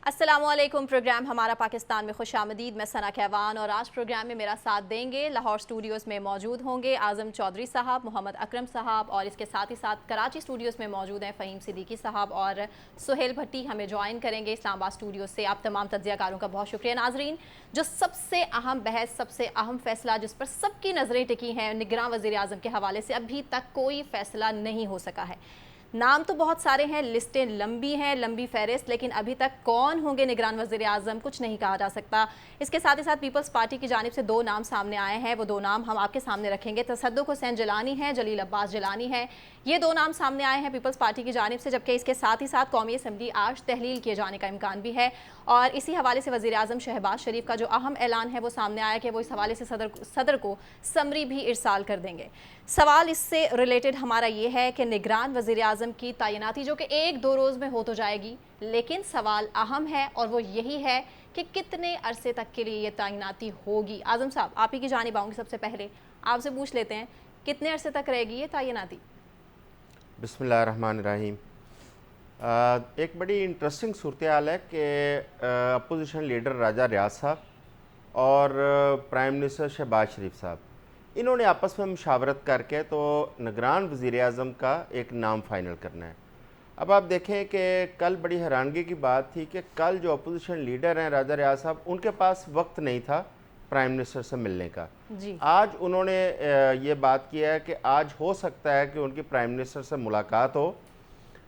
अस्सलामुअलैकुम। प्रोग्राम हमारा पाकिस्तान में खुशामदीद। मैं सना कहवान और आज प्रोग्राम में मेरा साथ देंगे, लाहौर स्टूडियोज़ में मौजूद होंगे आज़म चौधरी साहब, मोहम्मद अकरम साहब और इसके साथ ही साथ कराची स्टूडियोज़ में मौजूद हैं फ़हीम सिद्दीकी साहब और सुहेल भट्टी हमें ज्वाइन करेंगे इस्लामाबाद स्टूडियो से। आप तमाम तज्ज़ियाकारों का बहुत शुक्रिया। नाजरीन, जो सबसे अहम बहस, सबसे अहम फैसला जिस पर सबकी नज़रें टिकी हैं, निगरान वज़ीर आज़म के हवाले से अभी तक कोई फ़ैसला नहीं हो सका है। नाम तो बहुत सारे हैं, लिस्टें लंबी हैं, लंबी फहरिस्त, लेकिन अभी तक कौन होंगे निगरान वज़ीर आज़म कुछ नहीं कहा जा सकता। इसके साथ ही साथ पीपल्स पार्टी की जानिब से दो नाम सामने आए हैं, वो दो नाम हम आपके सामने रखेंगे। तसद्दुक़ हुसैन जिलानी हैं, जलील अब्बास जिलानी हैं, ये दो नाम सामने आए हैं पीपल्स पार्टी की जानिब से, जबकि इसके साथ ही साथ कौमी असम्बली आज तहलील किए जाने का इम्कान भी है। और इसी हवाले से वज़ीर आज़म शहबाज शरीफ का जो अहम ऐलान है वो सामने आया कि वो इस हवाले से सदर को समरी भी इरसाल कर देंगे। सवाल इससे रिलेटेड हमारा ये है कि निगरान वज़ीर आज़म की तैनाती जो कि एक दो रोज़ में हो तो जाएगी, लेकिन सवाल अहम है और वो यही है कि कितने अरसे तक के लिए ये तैनाती होगी। आज़म साहब, आप ही की जानिब आऊँगी। सबसे पहले आपसे पूछ लेते हैं, कितने अरसे तक रहेगी ये तैनाती? बिस्मिल्लाहिर्रहमानिर्रहीम। एक बड़ी इंटरेस्टिंग सूरत हाल है कि अपोजिशन लीडर राजा रियाज साहब और प्राइम मिनिस्टर शहबाज शरीफ साहब, इन्होंने आपस में मुशावरत करके तो निगरान वज़ीर आज़म का एक नाम फ़ाइनल करना है। अब आप देखें कि कल बड़ी हैरानगी की बात थी कि कल जो अपोजिशन लीडर हैं राजा रियाज साहब, उनके पास वक्त नहीं था प्राइम मिनिस्टर से मिलने का जी। आज उन्होंने ये बात किया है कि आज हो सकता है कि उनकी प्राइम मिनिस्टर से मुलाकात हो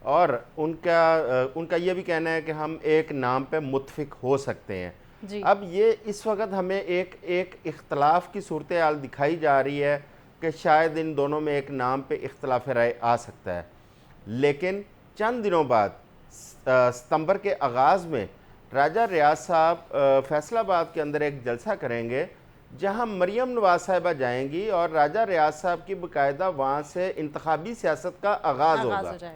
और उनका ये भी कहना है कि हम एक नाम पे मुत्फिक हो सकते हैं। जी। अब ये इस वक्त हमें एक इख्तलाफ की सूरत हाल दिखाई जा रही है कि शायद इन दोनों में एक नाम पे इख्तलाफ राय आ सकता है, लेकिन चंद दिनों बाद सितंबर के आगाज़ में राजा रियाज साहब फैसलाबाद के अंदर एक जलसा करेंगे जहां मरियम नवाज साहिबा जाएंगी और राजा रियाज साहब की बाकायदा वहाँ से इंतखाबी सियासत का आगाज़ होगा।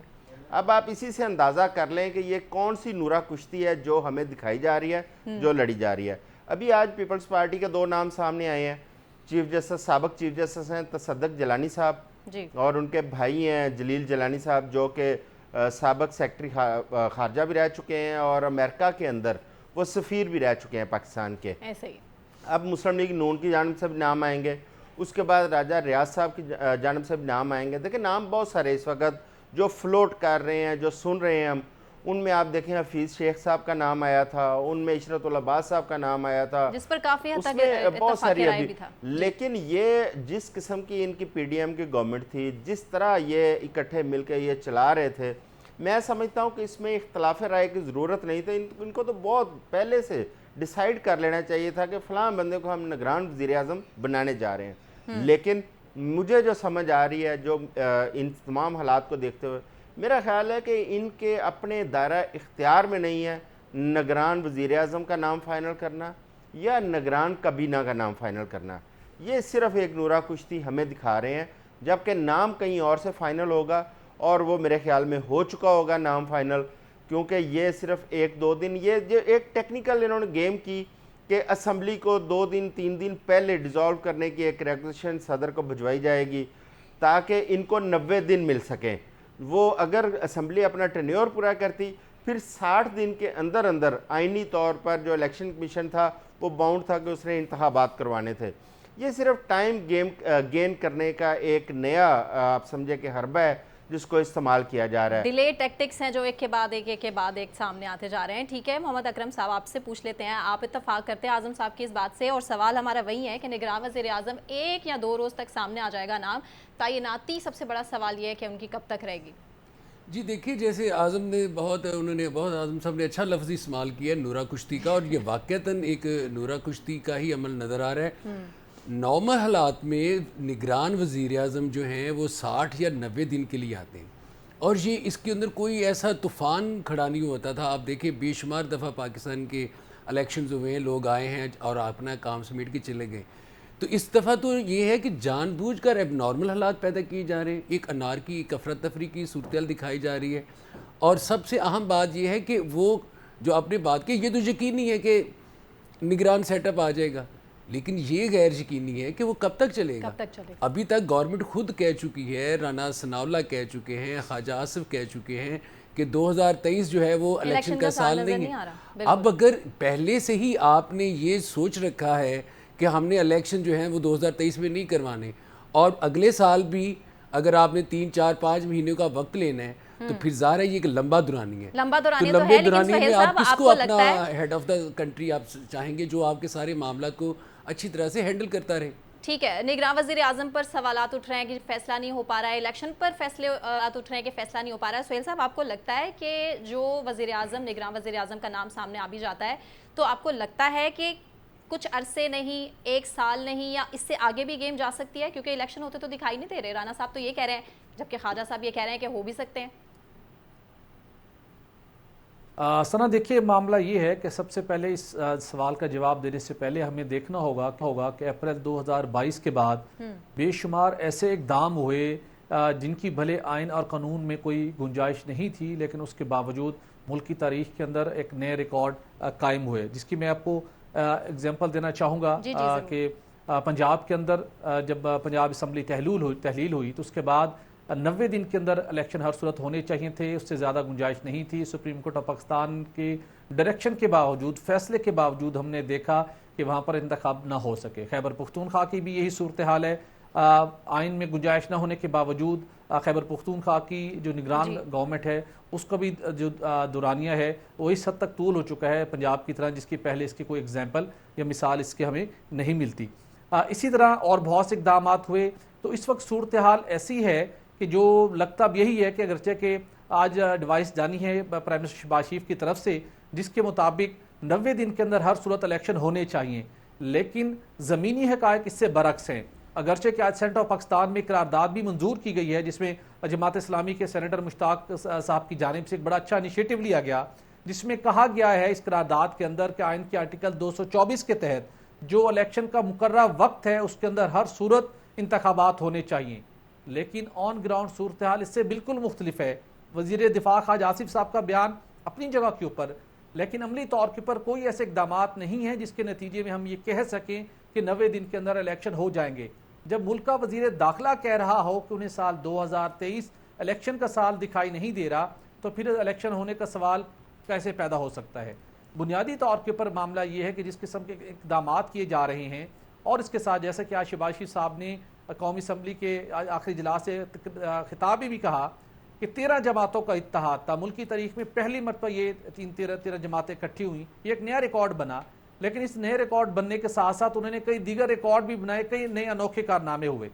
अब आप इसी से अंदाज़ा कर लें कि ये कौन सी नूरा कुश्ती है जो हमें दिखाई जा रही है, जो लड़ी जा रही है। अभी आज पीपल्स पार्टी के दो नाम सामने आए हैं। चीफ जस्टिस, साबिक चीफ जस्टिस हैं तसद्दुक़ जिलानी साहब और उनके भाई हैं जलील जिलानी साहब, जो कि साबिक सेक्रेटरी खारजा भी रह चुके हैं और अमेरिका के अंदर वो सफ़ीर भी रह चुके हैं पाकिस्तान के। ऐसे ही अब मुस्लिम लीग नून की जानिब से भी नाम आएंगे, उसके बाद राजा रियाज साहब की जानिब से भी नाम आएंगे। देखिए, नाम बहुत सारे इस वक्त जो फ्लोट कर रहे हैं, जो सुन रहे हैं हम, उनमें आप देखें हफीज़ शेख साहब का नाम आया था, उनमें इशरतुल अब्बास साहब का नाम आया था, जिस पर काफ़ी हद उसमें बहुत सारी राय अभी भी था। लेकिन ये जिस किस्म की इनकी पीडीएम की गवर्नमेंट थी, जिस तरह ये इकट्ठे मिलकर ये चला रहे थे, मैं समझता हूँ कि इसमें इख्तलाफ राय की ज़रूरत नहीं थी। इनको तो बहुत पहले से डिसाइड कर लेना चाहिए था कि फ़लाँ बंदे को हम निगरान वज़ीर आज़म बनाने जा रहे हैं। लेकिन मुझे जो समझ आ रही है, जो इन तमाम हालात को देखते हुए, मेरा ख़्याल है कि इनके अपने दायरा इख्तियार में नहीं है निगरान वज़ीर आज़म का नाम फ़ाइनल करना या निगरान काबीना का नाम फ़ाइनल करना। ये सिर्फ़ एक नूरा कुश्ती हमें दिखा रहे हैं, जबकि नाम कहीं और से फ़ाइनल होगा और वो मेरे ख्याल में हो चुका होगा नाम फ़ाइनल, क्योंकि ये सिर्फ एक दो दिन, ये जो एक टेक्निकल इन्होंने गेम की कि असम्बली को 2 दिन 3 दिन पहले डिज़ोल्व करने की एक रेगुलेशन सदर को भिजवाई जाएगी ताकि इनको 90 दिन मिल सकें। वो अगर असम्बली अपना टेन्योर पूरा करती, फिर 60 दिन के अंदर अंदर आइनी तौर पर जो इलेक्शन कमीशन था वो बाउंड था कि उसने इंतखाबात करवाने थे। ये सिर्फ टाइम गेन करने का एक नया आप समझे कि हरबा है जिसको इस्तेमाल किया जा रहा है। डिले टैक्टिक्स हैं जो एक के बाद एक सामने आते जा रहे हैं। ठीक है, मोहम्मद अकरम साहब, आपसे पूछ लेते हैं, आप इत्तफाक करते हैं आज़म साहब की इस बात से, और सवाल हमारा वही है कि निगरान वज़ीर आज़म एक या दो रोज़ तक सामने आ जाएगा नाम, तैनाती सबसे बड़ा सवाल ये है कि उनकी कब तक रहेगी? जी देखिए, जैसे उन्होंने बहुत आज़म साहब ने अच्छा लफ्ज़ इस्तेमाल किया नूरा कुश्ती का, और ये वाक़तन एक नूरा कुश्ती का ही अमल नज़र आ रहा है। नॉर्मल हालात में निगरान वज़ीर आज़म जो हैं वो 60 या 90 दिन के लिए आते हैं, और ये इसके अंदर कोई ऐसा तूफ़ान खड़ा नहीं होता था। आप देखिए, बेशुमार दफ़ा पाकिस्तान के इलेक्शंस हुए हैं, लोग आए हैं और अपना काम समेट के चले गए। तो इस दफ़ा तो ये है कि जानबूझकर अब नॉर्मल हालात पैदा किए जा रहे हैं, एक अनारकी, एक अफरा तफरी की सूरत दिखाई जा रही है। और सबसे अहम बात यह है कि वो जो आपने बात की, ये तो यकीनी है कि निगरान सेटअप आ जाएगा, लेकिन ये गैर यकीनी है कि वो कब तक चलेगा। अभी तक गवर्नमेंट खुद कह चुकी है, राना सनाउल्लाह कह चुके हैं, ख्वाजा आसिफ कह चुके हैं कि 2023 जो है वो इलेक्शन का साल नजर नहीं नहीं आ रहा, है। बिल्कुल। अब अगर पहले से ही आपने ये सोच रखा है कि हमने इलेक्शन जो है वो 2023 में नहीं करवाने, और अगले साल भी अगर आपने 3, 4, 5 महीने का वक्त लेना है, तो फिर ज़ाहिर है ये एक लंबा दुरानी है। लंबा तो दुरानी तो लंबे है, लेकिन दुरानी में सुहेल आप साहब किसको आपको अपना लगता है, हेड ऑफ द कंट्री आप चाहेंगे जो आपके सारे मामला को अच्छी तरह से हैंडल करता रहे? ठीक है, निगरान वज़ीर आज़म पर सवालात उठ रहे हैं कि फैसला नहीं हो पा रहा है, इलेक्शन पर फैसले उठ रहे हैं कि फैसला नहीं हो पा रहा है। सुहेल साहब, आपको लगता है कि जो वज़ीर आज़म, निगरान वज़ीर आज़म का नाम सामने आ भी जाता है, तो आपको लगता है कि कुछ अरसे नहीं, 1 साल नहीं, या इससे आगे भी गेम जा सकती है? क्योंकि इलेक्शन होते तो दिखाई नहीं दे रहे। राना साहब तो ये कह रहे हैं, जबकि ख्वाजा साहब ये कह रहे हैं कि हो भी सकते हैं। सना, देखिए मामला ये है कि सबसे पहले इस सवाल का जवाब देने से पहले हमें देखना होगा कि अप्रैल 2022 के बाद बेशुमार ऐसे इकदाम हुए जिनकी भले आइन और कानून में कोई गुंजाइश नहीं थी, लेकिन उसके बावजूद मुल्क की तारीख के अंदर एक नए रिकॉर्ड कायम हुए, जिसकी मैं आपको एग्जांपल देना चाहूँगा कि पंजाब के अंदर जब पंजाब असम्बली तहलील हुई तो उसके बाद 90 दिन के अंदर इलेक्शन हर सूरत होने चाहिए थे, उससे ज़्यादा गुंजाइश नहीं थी। सुप्रीम कोर्ट ऑफ पाकिस्तान के डायरेक्शन के बावजूद, फैसले के बावजूद हमने देखा कि वहाँ पर इंतखाब ना हो सके। खैबर पख्तूनख्वा की भी यही सूरत हाल है। आइन में गुंजाइश ना होने के बावजूद खैबर पख्तूनख्वा की जो निगरान गवर्नमेंट है उसका भी जो दुरानिया है वो इस हद तक तूल हो चुका है पंजाब की तरह, जिसकी पहले इसकी कोई एग्जाम्पल या मिसाल इसके हमें नहीं मिलती। इसी तरह और बहुत से इकदाम हुए। तो इस वक्त सूरत हाल ऐसी है कि जो लगता अब यही है कि अगरचे कि आज डिवाइस जानी है प्राइम मिनिस्टर शहबाज शरीफ की तरफ से, जिसके मुताबिक 90 दिन के अंदर हर सूरत इलेक्शन होने चाहिए, लेकिन ज़मीनी हक़ाइक़ इससे बरक्स हैं। अगरचे कि आज सेनेट ऑफ पाकिस्तान में करारदाद भी मंजूर की गई है, जिसमें जमात इस्लामी के सेनेटर मुश्ताक साहब की जानिब से एक बड़ा अच्छा इनिशिएटिव लिया गया, जिसमें कहा गया है इस करारदाद के अंदर कि आइन के आर्टिकल 224 के तहत जो इलेक्शन का मुकर्रर वक्त है उसके अंदर हर सूरत इंतखाबात होने चाहिए। लेकिन ऑन ग्राउंड सूरत हाल इससे बिल्कुल मुख्तलिफ है। वज़ीर दिफा ख्वाजा आसिफ साहब का बयान अपनी जगह के ऊपर, लेकिन अमली तौर के ऊपर कोई ऐसे इकदाम नहीं हैं जिसके नतीजे में हम ये कह सकें कि 90 दिन के अंदर इलेक्शन हो जाएंगे। जब मुल्क का वज़ीर दाखिला कह रहा हो कि उन्हें साल 2023 इलेक्शन का साल दिखाई नहीं दे रहा, तो फिर इलेक्शन होने का सवाल कैसे पैदा हो सकता है? बुनियादी तौर के ऊपर मामला ये है कि जिस किस्म के इकदाम किए जा रहे हैं, और इसके साथ जैसा कि आज शहबाज शरीफ साहब ने कौमी असम्बली के आखिरी इजलास से खिताब भी कहा कि 13 जमातों का इत्तेहाद था। मुल्क की तारीख में पहली मरतबा ये 13 जमातें इकट्ठी हुई, ये एक नया रिकॉर्ड बना। लेकिन इस नए रिकॉर्ड बनने के साथ साथ उन्होंने कई दीगर रिकॉर्ड भी बनाए, कई नए अनोखे कारनामे हुए।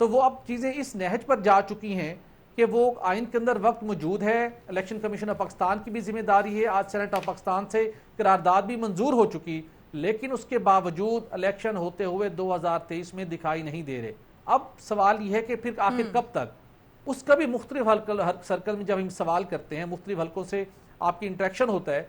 तो वो अब चीज़ें इस नहज पर जा चुकी हैं कि वो आइन के अंदर वक्त मौजूद है। इलेक्शन कमीशन ऑफ पाकिस्तान की भी जिम्मेदारी है, आज सेनेट ऑफ पाकिस्तान से करारदाद भी मंजूर हो चुकी, लेकिन उसके बावजूद इलेक्शन होते हुए 2023 में दिखाई नहीं दे रहे। अब सवाल यह है कि फिर आखिर कब तक? उसका भी मुख्तलिफ सर्कल में जब हम सवाल करते हैं, मुख्तलिफ हल्कों से आपकी इंटरेक्शन होता है,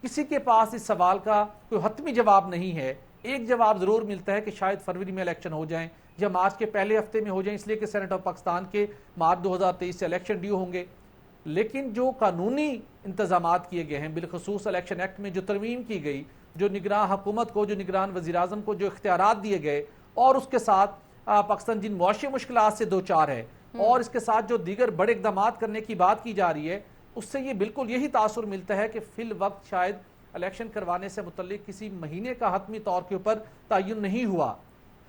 किसी के पास इस सवाल का कोई हतमी जवाब नहीं है। एक जवाब ज़रूर मिलता है कि शायद फरवरी में इलेक्शन हो जाएं या मार्च के पहले हफ्ते में हो जाएं, इसलिए कि सेनेट ऑफ पाकिस्तान के मार्च 2023 से इलेक्शन ड्यू होंगे। लेकिन जो कानूनी इंतजाम किए गए हैं, बिलखसूस इलेक्शन एक्ट में जो तरमीम की गई, जो निगरान हुकूमत को, जो निगरान वज़ीर आज़म को जो इख्तियारात दिए गए, और उसके साथ पाकिस्तान जिन मुआशी मुश्किलात से दो चार है, और इसके साथ जो दीगर बड़े इक़दाम करने की बात की जा रही है, उससे ये बिल्कुल यही तासुर मिलता है कि फिल वक्त शायद इलेक्शन करवाने से मुतल्लिक किसी महीने का हतमी तौर के ऊपर तयन नहीं हुआ।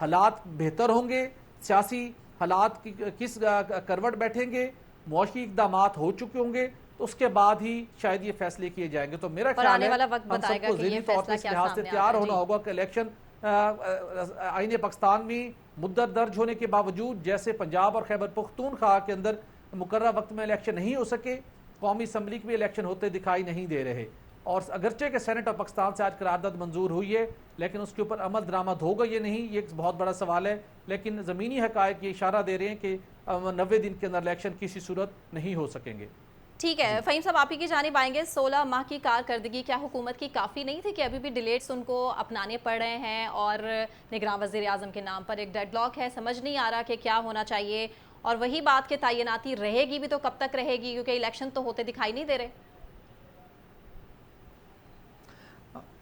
हालात बेहतर होंगे, सियासी हालात की किस करवट बैठेंगे, मुआशी इक़दाम हो चुके होंगे, तो उसके बाद ही शायद ये फैसले किए जाएंगे। तो मेरा ख्याल है हम सबको ज़हनी तौर पर इस लिहाज से तैयार होना होगा कि इलेक्शन आईन पाकिस्तान में मुद्दत दर्ज होने के बावजूद, जैसे पंजाब और खैबर पख्तूनख्वा के अंदर मुकर्रर वक्त में इलेक्शन नहीं हो सके, कौमी असम्बली के भी इलेक्शन होते दिखाई नहीं दे रहे। और अगरचे के सेनेट ऑफ पाकिस्तान से आज करारदाद मंजूर हुई है, लेकिन उसके ऊपर अमल दरामद होगा ये नहीं, ये एक बहुत बड़ा सवाल है। लेकिन ज़मीनी हक़ाइक़ ये इशारा दे रहे हैं कि 90 दिन के अंदर इलेक्शन किसी सूरत नहीं हो सकेंगे। ठीक है फ़हीम साहब, आप ही की जानिब आएंगे। 16 माह की कारकर्दगी क्या हुकूमत की काफ़ी नहीं थी कि अभी भी डिलेट्स उनको अपनाने पड़ रहे हैं, और निगरान वज़ीर आज़म के नाम पर एक डेडलॉक है, समझ नहीं आ रहा कि क्या होना चाहिए। और वही बात कि तैनाती रहेगी भी तो कब तक रहेगी, क्योंकि इलेक्शन तो होते दिखाई नहीं दे रहे।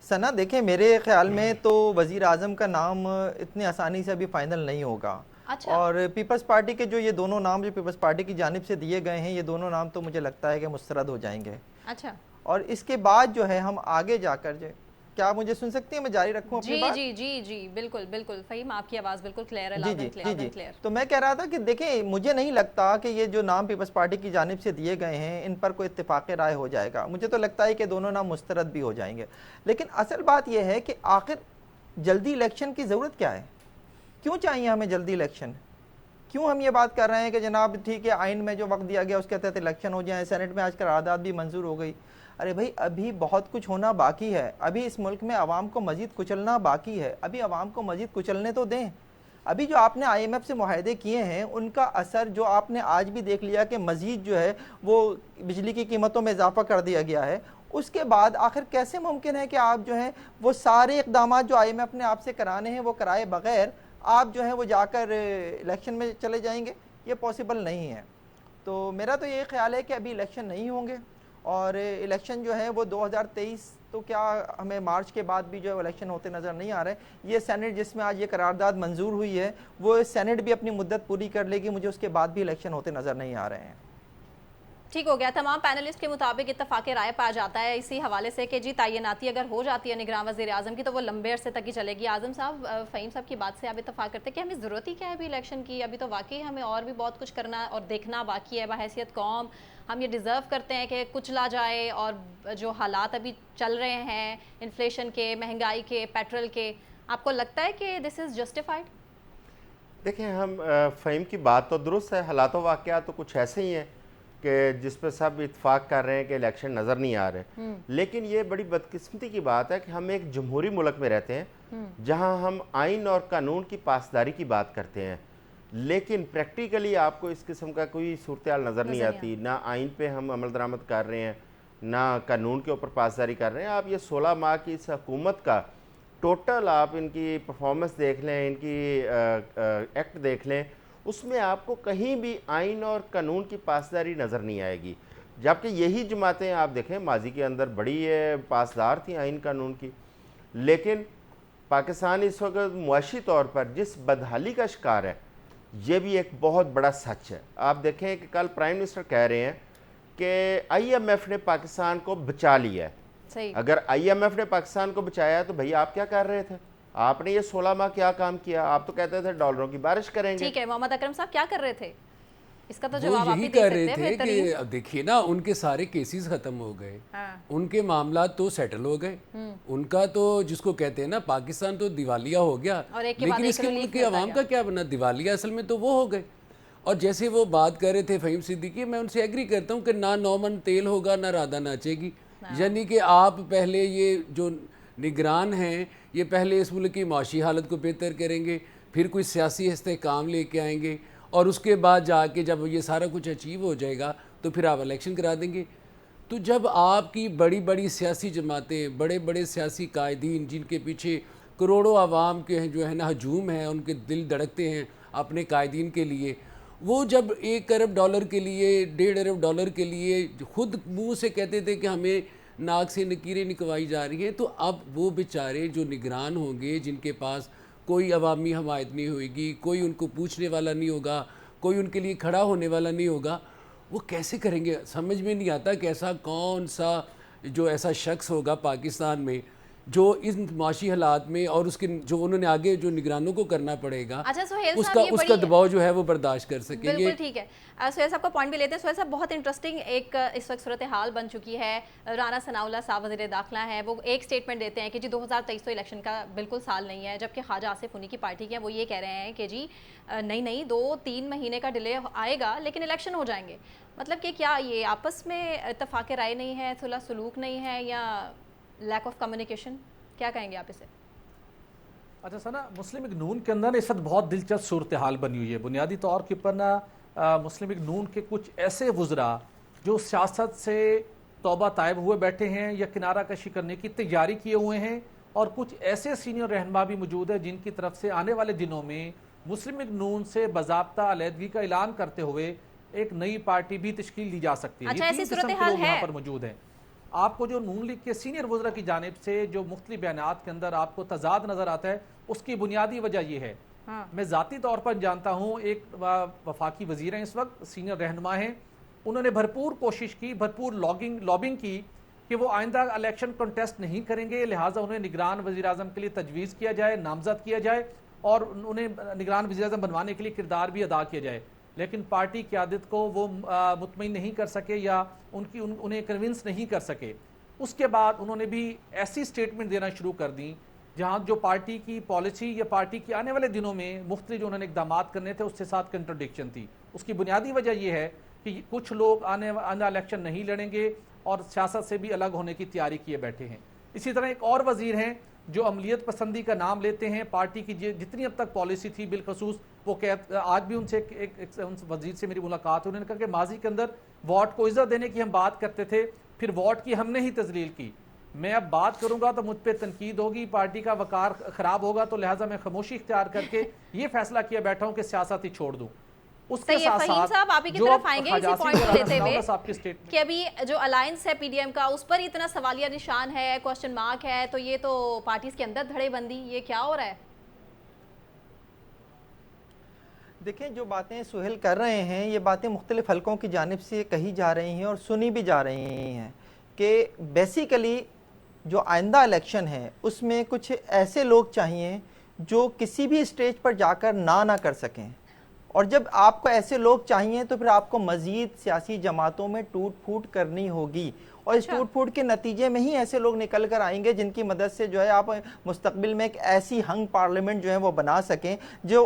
सना, देखें मेरे ख्याल में तो वज़ीर आज़म का नाम इतनी आसानी से अभी फाइनल नहीं होगा। अच्छा। और पीपल्स पार्टी के जो ये दोनों नाम जो पीपल्स पार्टी की जानिब से दिए गए हैं, ये दोनों नाम तो मुझे लगता है कि मुस्तरद हो जाएंगे। अच्छा और इसके बाद जो है हम आगे जाकर जो, क्या आप मुझे सुन सकती हैं, मैं जारी रखूं अपनी जी बात? जी जी जी बिल्कुल बिल्कुल फ़हीम, आपकी आवाज़ बिल्कुल क्लियर है, जी लाउड जी एंड जी क्लियर जी। क्लियर। तो मैं कह रहा था कि देखें, मुझे नहीं लगता कि ये जो नाम पीपल्स पार्टी की जानिब से दिए गए हैं इन पर कोई इत्तेफाक राय हो जाएगा। मुझे तो लगता है कि दोनों नाम मुस्तरद भी हो जाएंगे। लेकिन असल बात यह है कि आखिर जल्दी इलेक्शन की ज़रूरत क्या है? क्यों चाहिए हमें जल्दी इलेक्शन? क्यों हम ये बात कर रहे हैं कि जनाब ठीक है, आइन में जो वक्त दिया गया उसके तहत इलेक्शन हो जाए, सेनेट में आज करारदाद भी मंजूर हो गई। अरे भाई, अभी बहुत कुछ होना बाकी है, अभी इस मुल्क में आवाम को मजीद कुचलना बाकी है, अभी आवाम को मजीद कुचलने तो दें। अभी जो आपने IMF से मुआहदे किए हैं उनका असर जो आपने आज भी देख लिया कि मजीद जो है वो बिजली की कीमतों में इजाफा कर दिया गया है, उसके बाद आखिर कैसे मुमकिन है कि आप जो है वो सारे इकदाम जो IMF ने आपसे कराने हैं वो कराए बगैर आप जो है वो जाकर इलेक्शन में चले जाएंगे? ये पॉसिबल नहीं है। तो मेरा तो ये ख्याल है कि अभी इलेक्शन नहीं होंगे, और इलेक्शन जो है वो 2023, तो क्या हमें मार्च के बाद भी जो है इलेक्शन होते नज़र नहीं आ रहे। ये सेनेट जिसमें आज ये करारदाद मंजूर हुई है, वो सेनेट भी अपनी मुद्दत पूरी कर लेगी, मुझे उसके बाद भी इलेक्शन होते नज़र नहीं आ रहे हैं। ठीक हो गया। तमाम पैनलिस्ट के मुताबिक इत्तफाक राय पाया जाता है इसी हवाले से कि जी तैनाती अगर हो जाती है निगरान वज़ीर आज़म की तो वो लंबे अरसे तक ही चलेगी। आज़म साहब, फ़हीम साहब की बात से आप इत्तफाक करते हैं कि हमें ज़रूरत ही क्या है अभी इलेक्शन की? अभी तो वाकई हमें और भी बहुत कुछ करना और देखना बाकी है। बहैसियत कौम हम ये डिज़र्व करते हैं कि कुचला जाए, और जो हालात अभी चल रहे हैं इन्फ्लेशन के, महंगाई के, पेट्रोल के, आपको लगता है कि दिस इज़ जस्टिफाइड? देखें, हम फ़हीम की बात तो दुरुस्त है, हालात वाक़यात तो कुछ ऐसे ही हैं कि जिस पर सब इत्फाक कर रहे हैं कि इलेक्शन नज़र नहीं आ रहे। लेकिन ये बड़ी बदकिस्मती की बात है कि हम एक जमहूरी मुल्क में रहते हैं जहां हम आइन और कानून की पासदारी की बात करते हैं, लेकिन प्रैक्टिकली आपको इस किस्म का कोई सूरत हाल नज़र नहीं आती। ना आइन पे हम अमल दरामद कर रहे हैं, ना कानून के ऊपर पासदारी कर रहे हैं। आप ये 16 माह की इस हुकूमत का टोटल आप इनकी परफॉर्मेंस देख लें, इनकी एक्ट देख लें, उसमें आपको कहीं भी आइन और कानून की पासदारी नज़र नहीं आएगी। जबकि यही जमातें आप देखें माजी के अंदर बड़ी पासदार थी आइन कानून की। लेकिन पाकिस्तान इस वक्त मुआशी तौर पर जिस बदहाली का शिकार है, ये भी एक बहुत बड़ा सच है। आप देखें कि कल प्राइम मिनिस्टर कह रहे हैं कि IMF ने पाकिस्तान को बचा लिया है। सही। अगर IMF ने पाकिस्तान को बचाया तो भैया आप क्या कर रहे थे? आपने ये 16 माह क्या काम किया? आप तो कहते थे डॉलरों की बारिश करेंगे। ठीक है, मोहम्मद अकरम साहब क्या कर रहे थे? इसका तो वो जवाब आप यही ही दे कर सकते रहे हैं थे बेहतरीन। कि अब देखिए ना, उनके सारे केसेस खत्म हो गए, हाँ। उनके मामला तो सेटल हो गए, उनका तो जिसको कहते हैं ना पाकिस्तान तो दिवालिया हो गया। और एक के बाद लेकिन एक इसके रिलीफ मुल्क की मिलता आवाम गया। का क्या बना? दिवालिया असल में तो वो हो गए। और जैसे वो बात कर रहे थे फ़हीम सिद्दीकी, मैं उनसे एग्री करता हूँ कि ना 9 मन तेल होगा ना राधा नाचेगी। यानी कि आप पहले ये जो निगरान हैं ये पहले इस मुल्क की माशी हालत को बेहतर करेंगे, फिर कोई सियासी इस्तेहकाम लेके आएंगे, और उसके बाद जाके जब ये सारा कुछ अचीव हो जाएगा तो फिर आप इलेक्शन करा देंगे। तो जब आपकी बड़ी बड़ी सियासी जमातें, बड़े बड़े सियासी कायदीन जिनके पीछे करोड़ों आवाम के हैं जो है ना हजूम है, उनके दिल धड़कते हैं अपने कायदीन के लिए, वो जब $1 अरब के लिए, $1.5 अरब के लिए खुद मुंह से कहते थे कि हमें नाक से नकीरें निकलवाई जा रही हैं, तो अब वो बेचारे जो निगरान होंगे, जिनके पास कोई अवामी हमायत नहीं होगी, कोई उनको पूछने वाला नहीं होगा, कोई उनके लिए खड़ा होने वाला नहीं होगा, वो कैसे करेंगे? समझ में नहीं आता कि ऐसा कौन सा जो ऐसा शख्स होगा पाकिस्तान में जो इन माशी हालात में, और उसके जो उन्होंने आगे जो निगरानों को करना पड़ेगा, अच्छा सुहेल साहब, उसका ये उसका बड़ी दबाव जो है वो बर्दाश्त कर बिल्कुल सकेंगे। ठीक है। सुहेल साहब का पॉइंट भी लेते हैं। सुहेल साहब, बहुत इंटरेस्टिंग एक इस वक्त सूरत हाल बन चुकी है। राना सनाउल्लाह साहब वज़ीर दाखिला है, वो एक स्टेटमेंट देते हैं कि जी 2023 तो इलेक्शन का बिल्कुल साल नहीं है, जबकि ख्वाजा आसिफ उन्हीं की पार्टी के हैं, वो ये कह रहे हैं कि जी नहीं 2-3 महीने का डिले आएगा लेकिन इलेक्शन हो जाएंगे। मतलब कि क्या ये आपस में इत्तफाक राय नहीं है, सुलह सलूक नहीं है, या लैक ऑफ कम्युनिकेशन? क्या कहेंगे आप इसे? अच्छा सना, मुस्लिम लीग नून के अंदर इस वक्त बहुत दिलचस्प सूरत हाल बनी हुई है। बुनियादी तौर के ऊपर ना मुस्लिम लीग नून के कुछ ऐसे वुज़रा जो सियासत से तौबा तायब हुए बैठे हैं या किनारा कशी करने की तैयारी किए हुए हैं, और कुछ ऐसे सीनियर रहनुमा भी मौजूद है जिनकी तरफ से आने वाले दिनों में मुस्लिम लीग नून से बाज़ाब्ता अलहदगी का ऐलान करते हुए एक नई पार्टी भी तश्कील दी जा सकती है। अच्छा, ये ऐसी 3 किस्म सूरत के हाल लोग है? यहाँ पर मौजूद हैं। आपको जो नून लीग के सीनियर वज़रा की जानिब से जो मुख्तलिफ बयानात के अंदर आपको तजाद नज़र आता है, उसकी बुनियादी वजह यह है मैं ज़ाती तौर पर जानता हूँ, एक वफाकी वजीर हैं इस वक्त, सीनियर रहनुमा हैं, उन्होंने भरपूर कोशिश की, भरपूर लॉबिंग की कि वो आइंदा इलेक्शन कंटेस्ट नहीं करेंगे, लिहाजा उन्हें निगरान वज़ीर आज़म के लिए तजवीज़ किया जाए, नामजद किया जाए और उन्हें निगरान वज़ीर आज़म बनवाने के लिए किरदार भी अदा किया जाए। लेकिन पार्टी क़यादत को वो मुतमईन नहीं कर सके या उन्हें कन्विंस नहीं कर सके। उसके बाद उन्होंने भी ऐसी स्टेटमेंट देना शुरू कर दी जहाँ जो पार्टी की पॉलिसी या पार्टी की आने वाले दिनों में मुख्तलिफ जो उन्होंने इक़दाम करने थे उसके साथ कंट्रडिक्शन थी। उसकी बुनियादी वजह यह है कि कुछ लोग आने इलेक्शन नहीं लड़ेंगे और सियासत से भी अलग होने की तैयारी किए बैठे हैं। इसी तरह एक और वज़ीर हैं जो अमलियत पसंदी का नाम लेते हैं, पार्टी की जितनी अब तक पॉलिसी थी बिलखसूस वो आज भी उनसे एक वज़ीर से मेरी मुलाकात हुई, उन्होंने कहा कि माजी के अंदर वोट को इज़्ज़त देने की हम बात करते थे, फिर वोट की हमने ही तजलील की। मैं अब बात करूंगा तो मुझ पर तनकीद होगी, पार्टी का वकार खराब होगा, तो लिहाजा मैं खामोशी इख्तियार करके ये फैसला किया बैठा हूं कि सियासत ही छोड़ दूं। उसके साथ साथ साहब आप ही की तरफ आएंगे इसी पॉइंट को लेते हुए कि अभी जो अलायंस है पीडीएम का उस पर इतना सवालिया निशान है, क्वेश्चन मार्क है, तो ये तो पार्टीज के अंदर धड़ेबंदी, ये क्या हो रहा है? देखें, जो बातें सुहेल कर रहे हैं ये बातें मुख्तलिफ हलकों की जानिब से कही जा रही हैं और सुनी भी जा रही हैं कि बेसिकली जो आइंदा इलेक्शन है उसमें कुछ ऐसे लोग चाहिए जो किसी भी स्टेज पर जाकर ना कर सकें, और जब आपको ऐसे लोग चाहिए तो फिर आपको मज़ीद सियासी जमातों में टूट फूट करनी होगी, और इस टूट फूट के नतीजे में ही ऐसे लोग निकल कर आएंगे जिनकी मदद से जो है आप मुस्तकबिल में एक ऐसी हंग पार्लियामेंट जो है वो बना सकें जो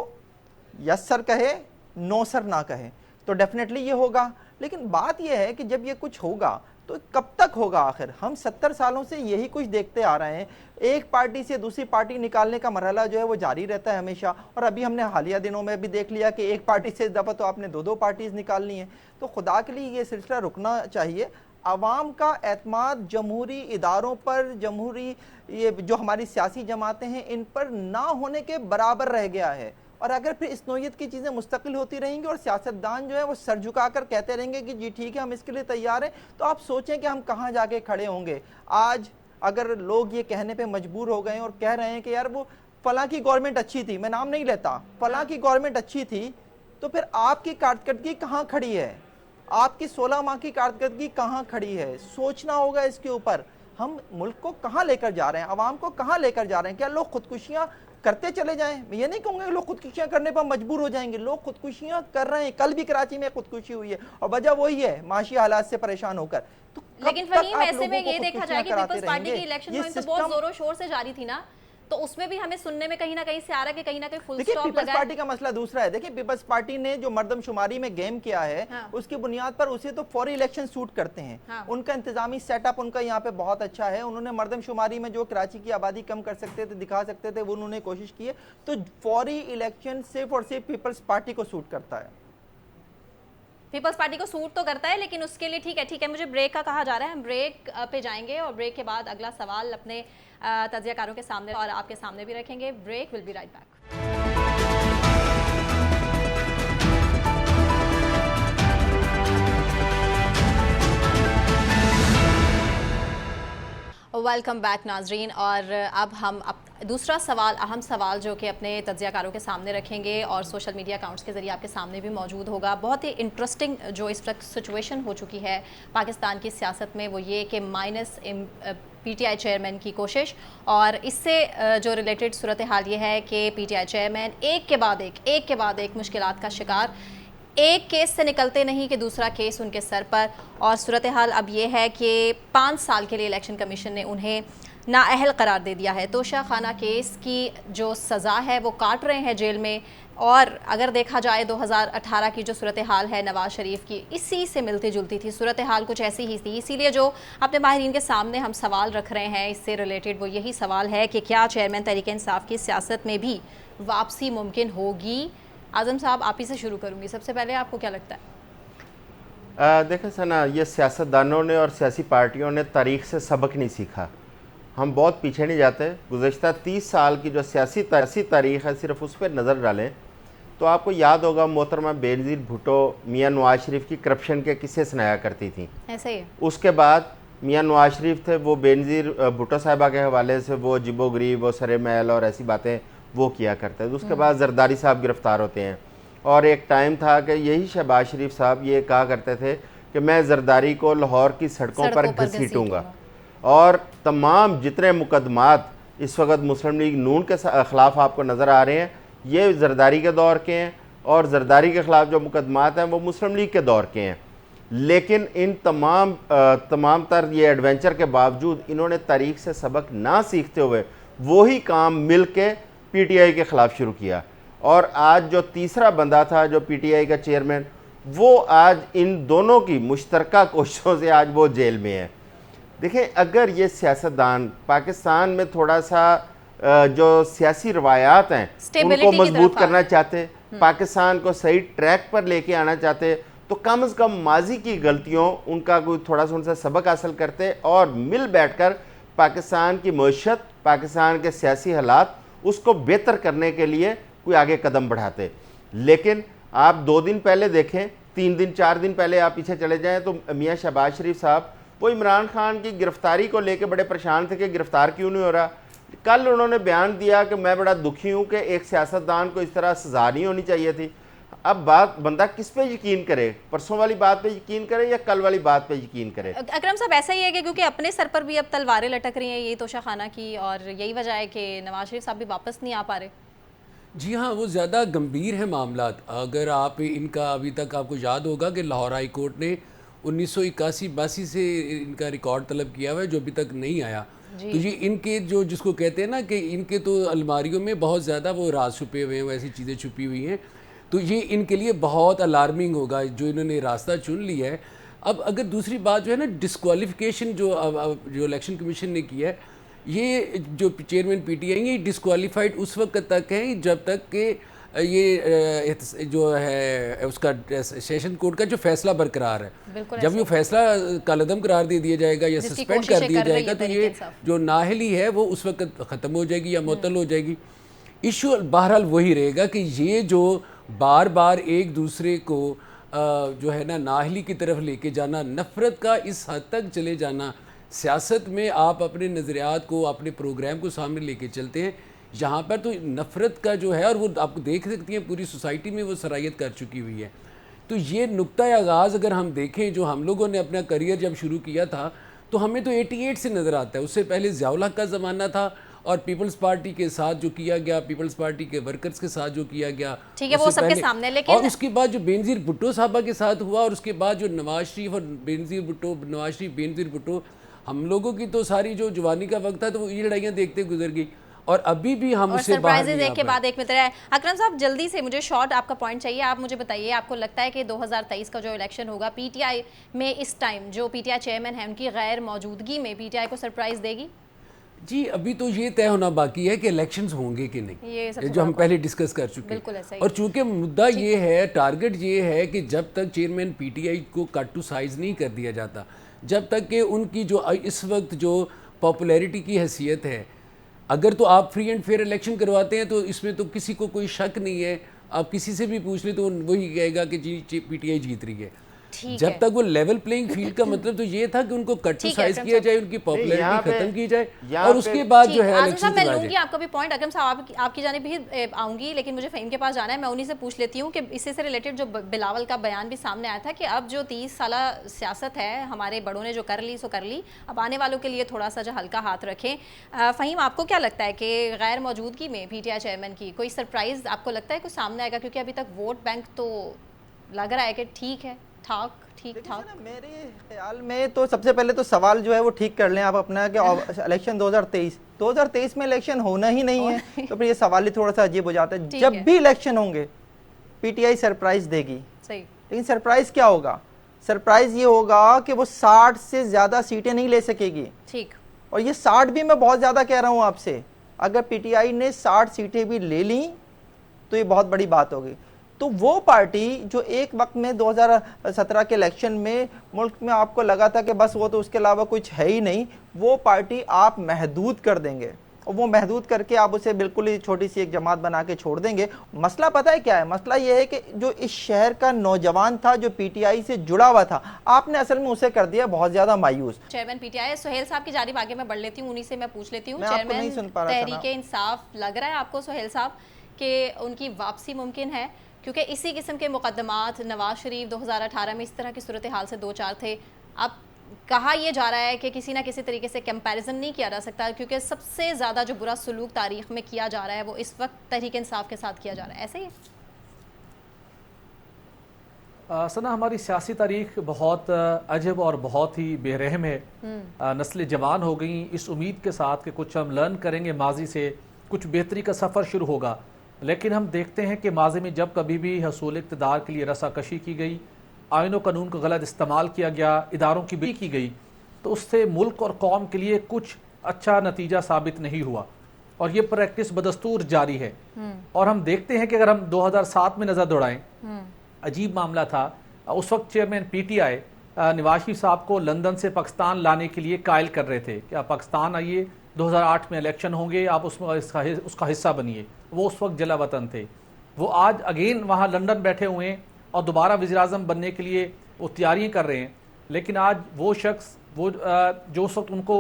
यस सर कहे नो सर ना कहे। तो डेफिनेटली ये होगा, लेकिन बात ये है कि जब ये कुछ होगा तो कब तक होगा? आखिर हम 70 सालों से यही कुछ देखते आ रहे हैं, एक पार्टी से दूसरी पार्टी निकालने का मरहला जो है वो जारी रहता है हमेशा, और अभी हमने हालिया दिनों में भी देख लिया कि एक पार्टी से इस दफ़ा तो आपने दो पार्टीज निकालनी है। तो खुदा के लिए ये सिलसिला रुकना चाहिए। आवाम का एतमाद जमहूरी इदारों पर, जमहूरी ये जो हमारी सियासी जमातें हैं इन पर ना होने के बराबर रह गया है, और अगर फिर इस नोयत की चीज़ें मुस्तकिल होती रहेंगी और सियासतदान जो है वो सर झुकाकर कहते रहेंगे कि जी ठीक है हम इसके लिए तैयार हैं, तो आप सोचें कि हम कहाँ जाके खड़े होंगे। आज अगर लोग ये कहने पे मजबूर हो गए और कह रहे हैं कि यार वो फलां की गवर्नमेंट अच्छी थी, मैं नाम नहीं लेता, फलां की गवर्नमेंट अच्छी थी, तो फिर आपकी कारकर्दगी कहाँ खड़ी है? आपकी 16 माह की कारकर्दगी कहाँ खड़ी है? सोचना होगा इसके ऊपर। हम मुल्क को कहाँ लेकर जा रहे हैं, आवाम को कहाँ लेकर जा रहे हैं? क्या लोग खुदकुशियाँ करते चले जाएं? मैं ये नहीं कहूँगा कि लोग खुदकुशियाँ करने पर मजबूर हो जाएंगे, लोग खुदकुशियाँ कर रहे हैं। कल भी कराची में खुदकुशी हुई है और वजह वही है, माशी हालात से परेशान होकर। तो लेकिन फहीम, ऐसे में ये देखा जाए कि पीपल्स पार्टी की इलेक्शन मुहिम तो बहुत जोरों शोर से जारी थी ना, तो उसमें भी हमें सुनने में कहीं ना कहीं से आ रहा है कि कहीं ना कहीं फुल स्टॉप लगा है। पीपल्स पार्टी का मसला दूसरा है। देखिए, पीपल्स पार्टी ने जो मर्दमशुमारी में गेम किया है, हाँ। उसकी बुनियाद पर उसे तो फौरी इलेक्शन सूट करते हैं, हाँ। उनका इंतजामी सेटअप उनका यहाँ पे बहुत अच्छा है। उन्होंने मर्दमशुमारी में जो कराची की आबादी कम कर सकते थे, दिखा सकते थे, वो उन्होंने कोशिश की है। तो फौरी इलेक्शन सिर्फ और सिर्फ पीपल्स पार्टी को सूट करता है, पीपल्स पार्टी को सूट तो करता है, लेकिन उसके लिए ठीक है मुझे ब्रेक का कहा जा रहा है, हम ब्रेक पे जाएंगे और ब्रेक के बाद अगला सवाल अपने तज्जियाकारों के सामने और आपके सामने भी रखेंगे। Break, will be right back. Welcome back नाजरीन, और अब हम दूसरा सवाल, अहम सवाल जो कि अपने तज्जियाकारों के सामने रखेंगे और सोशल मीडिया अकाउंट्स के ज़रिए आपके सामने भी मौजूद होगा। बहुत ही इंटरेस्टिंग जो इस वक्त सिचुएशन हो चुकी है पाकिस्तान की सियासत में, वो ये कि माइनस पीटीआई चेयरमैन की कोशिश, और इससे जो रिलेटेड सूरत हाल ये है कि पीटीआई चेयरमैन एक के बाद एक मुश्किलात का शिकार, एक केस से निकलते नहीं कि दूसरा केस उनके सर पर, और सूरत हाल अब ये है कि 5 साल के लिए इलेक्शन कमीशन ने उन्हें नाअहल करार दे दिया है। तोशा खाना केस की जो सज़ा है वो काट रहे हैं जेल में, और अगर देखा जाए 2018 की जो सूरत हाल है नवाज़ शरीफ की, इसी से मिलती जुलती थी, सूरत हाल कुछ ऐसी ही थी। इसीलिए जो अपने माहिरीन के सामने हम सवाल रख रहे हैं इससे रिलेटेड, वो यही सवाल है कि क्या चेयरमैन तहरीक-ए-इंसाफ की सियासत में भी वापसी मुमकिन होगी? आज़म साहब, आप ही से शुरू करूँगी। सबसे पहले आपको क्या लगता है? देखें सना, ये सियासतदानों ने और सियासी पार्टियों ने तारीख से सबक नहीं सीखा। हम बहुत पीछे नहीं जाते। गुज़श्ता 30 साल की जो सियासी तारीख है, सिर्फ उस पर नज़र डालें तो आपको याद होगा मोहतरमा बेनज़ीर भुट्टो मियाँ नवाज शरीफ की करप्शन के किस्से सुनाया करती थी। ऐसे ही उसके बाद मियाँ नवाज शरीफ थे, वो बेनज़ीर भुट्टो साहिबा के हवाले से वो जिबो गरीब, वो सरे महल और ऐसी बातें वो किया करते थे। उसके बाद जरदारी साहब गिरफ्तार होते हैं और एक टाइम था कि यही शहबाज शरीफ साहब ये कहा करते थे कि मैं जरदारी को लाहौर की सड़कों पर घसीटूंगा और तमाम जितने मुकदमात इस वक्त मुस्लिम लीग नून के ख़िलाफ़ आपको नज़र आ रहे हैं ये जरदारी के दौर के हैं और जरदारी के ख़िलाफ़ जो मुकदमात हैं वो मुस्लिम लीग के दौर के हैं। लेकिन इन तमाम तर ये एडवेंचर के बावजूद इन्होंने तारीख से सबक ना सीखते हुए वही काम मिल के PTI के ख़िलाफ़ शुरू किया और आज जो तीसरा बंदा था जो PTI का चेयरमैन वो आज इन दोनों की मुश्तरका कोशिशों से आज वो जेल में है। देखें, अगर ये सियासतदान पाकिस्तान में थोड़ा सा जो सियासी रवायात हैं उनको मजबूत करना चाहते, पाकिस्तान को सही ट्रैक पर लेके आना चाहते तो कम से कम माजी की गलतियों उनका कोई थोड़ा सा उनसे सबक हासिल करते और मिल बैठकर पाकिस्तान की मईशत, पाकिस्तान के सियासी हालात उसको बेहतर करने के लिए कोई आगे कदम बढ़ाते। लेकिन आप 2 दिन पहले देखें, 3 दिन 4 दिन पहले आप पीछे चले जाएं तो मियाँ शहबाज शरीफ साहब वो इमरान खान की गिरफ्तारी को लेकर बड़े परेशान थे कि गिरफ्तार क्यों नहीं हो रहा। कल उन्होंने बयान दिया कि मैं बड़ा दुखी हूँ कि एक सियासतदान को इस तरह सजा नहीं होनी चाहिए थी। अब बात बंदा किस पे यकीन करे, परसों वाली बात पे यकीन करे या कल वाली बात पे यकीन करे? अकरम साहब ऐसा ही है कि क्योंकि अपने सर पर भी अब तलवारें लटक रही हैं ये तोशाखाना की और यही वजह है कि नवाज शरीफ साहब भी वापस नहीं आ पा रहे। जी हाँ, वो ज़्यादा गंभीर है मामला। अगर आप इनका अभी तक आपको याद होगा कि लाहौर हाई कोर्ट ने 1981-82 से इनका रिकॉर्ड तलब किया हुआ है जो अभी तक नहीं आया। तो ये इनके जो जिसको कहते हैं ना कि इनके तो अलमारियों में बहुत ज़्यादा वो राज छुपे हुए हैं, वो ऐसी चीज़ें छुपी हुई हैं। तो ये इनके लिए बहुत अलार्मिंग होगा जो इन्होंने रास्ता चुन लिया है। अब अगर दूसरी बात जो है ना डिस्क्वालिफिकेशन जो इलेक्शन कमीशन ने किया है, ये जो चेयरमैन PTI ये डिस्क्वालीफाइड उस वक्त तक है जब तक कि ये जो है उसका सेशन कोर्ट का जो फैसला बरकरार है। जब ये फैसला कालअदम करार दे दिया जाएगा या सस्पेंड कर दिया जाएगा तो ये जो नाअहली है वो उस वक्त ख़त्म हो जाएगी या मुअत्तल हो जाएगी। इशू बहरहाल वही रहेगा कि ये जो बार बार एक दूसरे को जो है ना नाअहली की तरफ लेके जाना, नफ़रत का इस हद तक चले जाना, सियासत में आप अपने नज़रियात को अपने प्रोग्राम को सामने लेके चलते हैं, यहाँ पर तो नफ़रत का जो है और वो आप देख सकती हैं पूरी सोसाइटी में वो सरायत कर चुकी हुई है। तो ये नुक्ता आगाज़ अगर हम देखें जो हम लोगों ने अपना करियर जब शुरू किया था तो हमें तो 88 से नज़र आता है। उससे पहले ज़ियाउल हक का ज़माना था और पीपल्स पार्टी के साथ जो किया गया, पीपल्स पार्टी के वर्कर्स के साथ जो किया गया, ठीक है वो सबके सामने। लेकिन और उसके बाद जो बेनज़ीर भुट्टो साहबा के साथ हुआ और उसके बाद जो नवाज शरीफ और बेनज़ीर भुट्टो, हम लोगों की तो सारी जो जवानी का वक्त था तो ये लड़ाइयाँ देखते गुजर गई और अभी भी हम उससे बाहर नहीं आ पाए। एक के बाद एक मित्र है। अकरम साहब जल्दी से मुझे शॉर्ट आपका पॉइंट चाहिए, आप मुझे बताइए आपको लगता है कि 2023 का जो इलेक्शन होगा PTI में इस टाइम जो PTI चेयरमैन है उनकी गैर मौजूदगी में PTI को सरप्राइज़ देगी? जी अभी तो ये तय होना बाकी है कि इलेक्शंस होंगे कि नहीं, ये जो हम पहले डिस्कस कर चुके हैं। और चूंकि मुद्दा ये है, टारगेट ये है कि जब तक चेयरमैन PTI को कट टू साइज नहीं कर दिया जाता, जब तक कि उनकी जो इस वक्त जो पॉपुलैरिटी की हैसियत है, अगर तो आप फ्री एंड फेयर इलेक्शन करवाते हैं तो इसमें तो किसी को कोई शक नहीं है। आप किसी से भी पूछ ले तो वही कहेगा कि जी PTI जीत रही है। जब तक वो लेवल प्लेइंग फील्ड का मतलब तो ये था कि उनको कट टू साइज किया जाए, उनकी पॉपुलैरिटी खत्म की जाए और उसके बाद जो है इलेक्शन मैं लूंगी आपका भी पॉइंट। अकरम साहब आपकी जानिब भी आऊंगी, लेकिन मुझे फ़हीम के पास जाना है। मैं उन्हीं से पूछ लेती हूँ कि इससे से रिलेटेड जो बिलावल का बयान भी सामने आया था कि अब जो 30 साल सियासत है हमारे बड़ों ने जो कर ली सो कर ली, अब आने वालों के लिए थोड़ा सा जो हल्का हाथ रखें। फ़हीम आपको क्या लगता है कि गैर मौजूदगी में PTI चेयरमैन की कोई सरप्राइज़ आपको लगता है कुछ सामने आएगा? क्योंकि अभी तक वोट बैंक तो लग रहा है कि ठीक है, ठीक ठाक। मेरे ख्याल में तो सबसे पहले तो सवाल जो है वो ठीक कर लें आप अपना कि इलेक्शन 2023 में इलेक्शन होना ही नहीं है तो फिर ये सवाल ही थोड़ा सा अजीब हो जाता है। जब भी इलेक्शन होंगे PTI सरप्राइज देगी, सही। लेकिन सरप्राइज क्या होगा? सरप्राइज ये होगा कि वो 60 से ज्यादा सीटें नहीं ले सकेगी, ठीक। और ये 60 भी मैं बहुत ज्यादा कह रहा हूँ आपसे, अगर PTI ने 60 सीटें भी ले ली तो ये बहुत बड़ी बात होगी। तो वो पार्टी जो एक वक्त में 2017 के इलेक्शन में मुल्क में आपको लगा था कि बस वो तो उसके अलावा कुछ है ही नहीं, वो पार्टी आप महदूद कर देंगे वो महदूद करके आप उसे बिल्कुल ही छोटी सी एक जमात बना के छोड़ देंगे। मसला पता है क्या है? मसला ये है कि जो इस शहर का नौजवान था, जो पीटीआई से जुड़ा हुआ था, आपने असल में उसे कर दिया बहुत ज्यादा मायूस। चेयरमैन पीटीआई सुहेल साहब की जानिब आगे मैं बढ़ लेती हूँ, उन्हीं से मैं पूछ लेती हूँ। मैं आपको नहीं सुन पा रहा था ना। तहरीके इंसाफ, लग रहा है आपको सुहेल साहब कि उनकी वापसी मुमकिन है? क्योंकि इसी किस्म के मुकदमात नवाज शरीफ 2018 में इस तरह की सूरत हाल से दो चार थे। अब कहा यह जा रहा है कि किसी ना किसी तरीके से कंपैरिजन नहीं किया जा सकता, क्योंकि सबसे ज़्यादा जो बुरा सलूक तारीख में किया जा रहा है वो इस वक्त तहरीक इंसाफ के साथ किया जा रहा है, ऐसे ही? सना, हमारी सियासी तारीख बहुत अजब और बहुत ही बेरहम है। नस्लें जवान हो गई इस उम्मीद के साथ कि कुछ हम लर्न करेंगे माजी से, कुछ बेहतरी का सफ़र शुरू होगा। लेकिन हम देखते हैं कि माजी में जब कभी भी हसूल इक़्तिदार के लिए रसाकशी की गई, आइन और कानून का गलत इस्तेमाल किया गया, इदारों की भी की गई, तो उससे मुल्क और कौम के लिए कुछ अच्छा नतीजा साबित नहीं हुआ और ये प्रैक्टिस बदस्तूर जारी है। और हम देखते हैं कि अगर हम 2007 में नज़र दौड़ाएं, अजीब मामला था। उस वक्त चेयरमैन पीटीआई नवाज शरीफ साहब को लंदन से पाकिस्तान लाने के लिए कायल कर रहे थे कि आप पाकिस्तान आइए, 2008 में इलेक्शन होंगे, आप उसमें उसका हिस्सा बनिए। वो उस वक्त जला वतन थे। वो आज अगेन वहाँ लंदन बैठे हुए हैं और दोबारा वज़ीर-ए-आज़म बनने के लिए वो तैयारियाँ कर रहे हैं। लेकिन आज वो शख्स वो जो उस वक्त उनको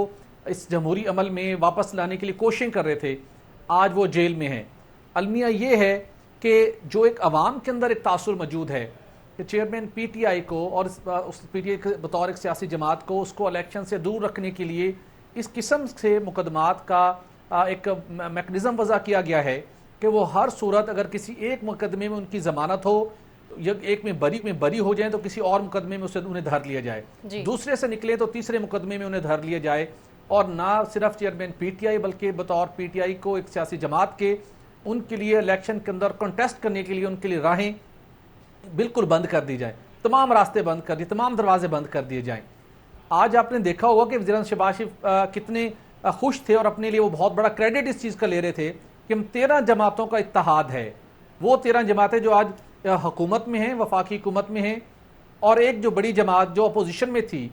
इस जमहूरी अमल में वापस लाने के लिए कोशिश कर रहे थे, आज वो जेल में हैं। अलमिया ये है कि जो एक अवाम के अंदर एक तासुर मौजूद है कि चेयरमैन पीटीआई को और उस पीटीआई के बतौर एक सियासी जमात को उसको इलेक्शन से दूर रखने के लिए इस किस्म से मुकदमात का एक मैकेनिज़्म वज़ा किया गया है कि वो हर सूरत अगर किसी एक मुकदमे में उनकी ज़मानत हो, एक में बरी हो जाए तो किसी और मुकदमे में उसे उन्हें धर लिया जाए, दूसरे से निकले तो तीसरे मुकदमे में उन्हें धर लिया जाए। और ना सिर्फ चेयरमैन पीटीआई बल्कि बतौर पीटीआई को एक सियासी जमात के उनके लिए इलेक्शन के अंदर कंटेस्ट करने के लिए उनके लिए राहें बिल्कुल बंद कर दी जाए, तमाम रास्ते बंद कर दिए, तमाम दरवाजे बंद कर दिए जाएं। आज आपने देखा होगा कि वज़ीर शहबाज शरीफ कितने खुश थे और अपने लिए वो बहुत बड़ा क्रेडिट इस चीज़ का ले रहे थे कि हम 13 जमातों का इत्तेहाद है। वो 13 जमातें जो आज हुकूमत में हैं, वफाकी हुकूमत में हैं, और एक जो बड़ी जमात जो अपोजिशन में थी,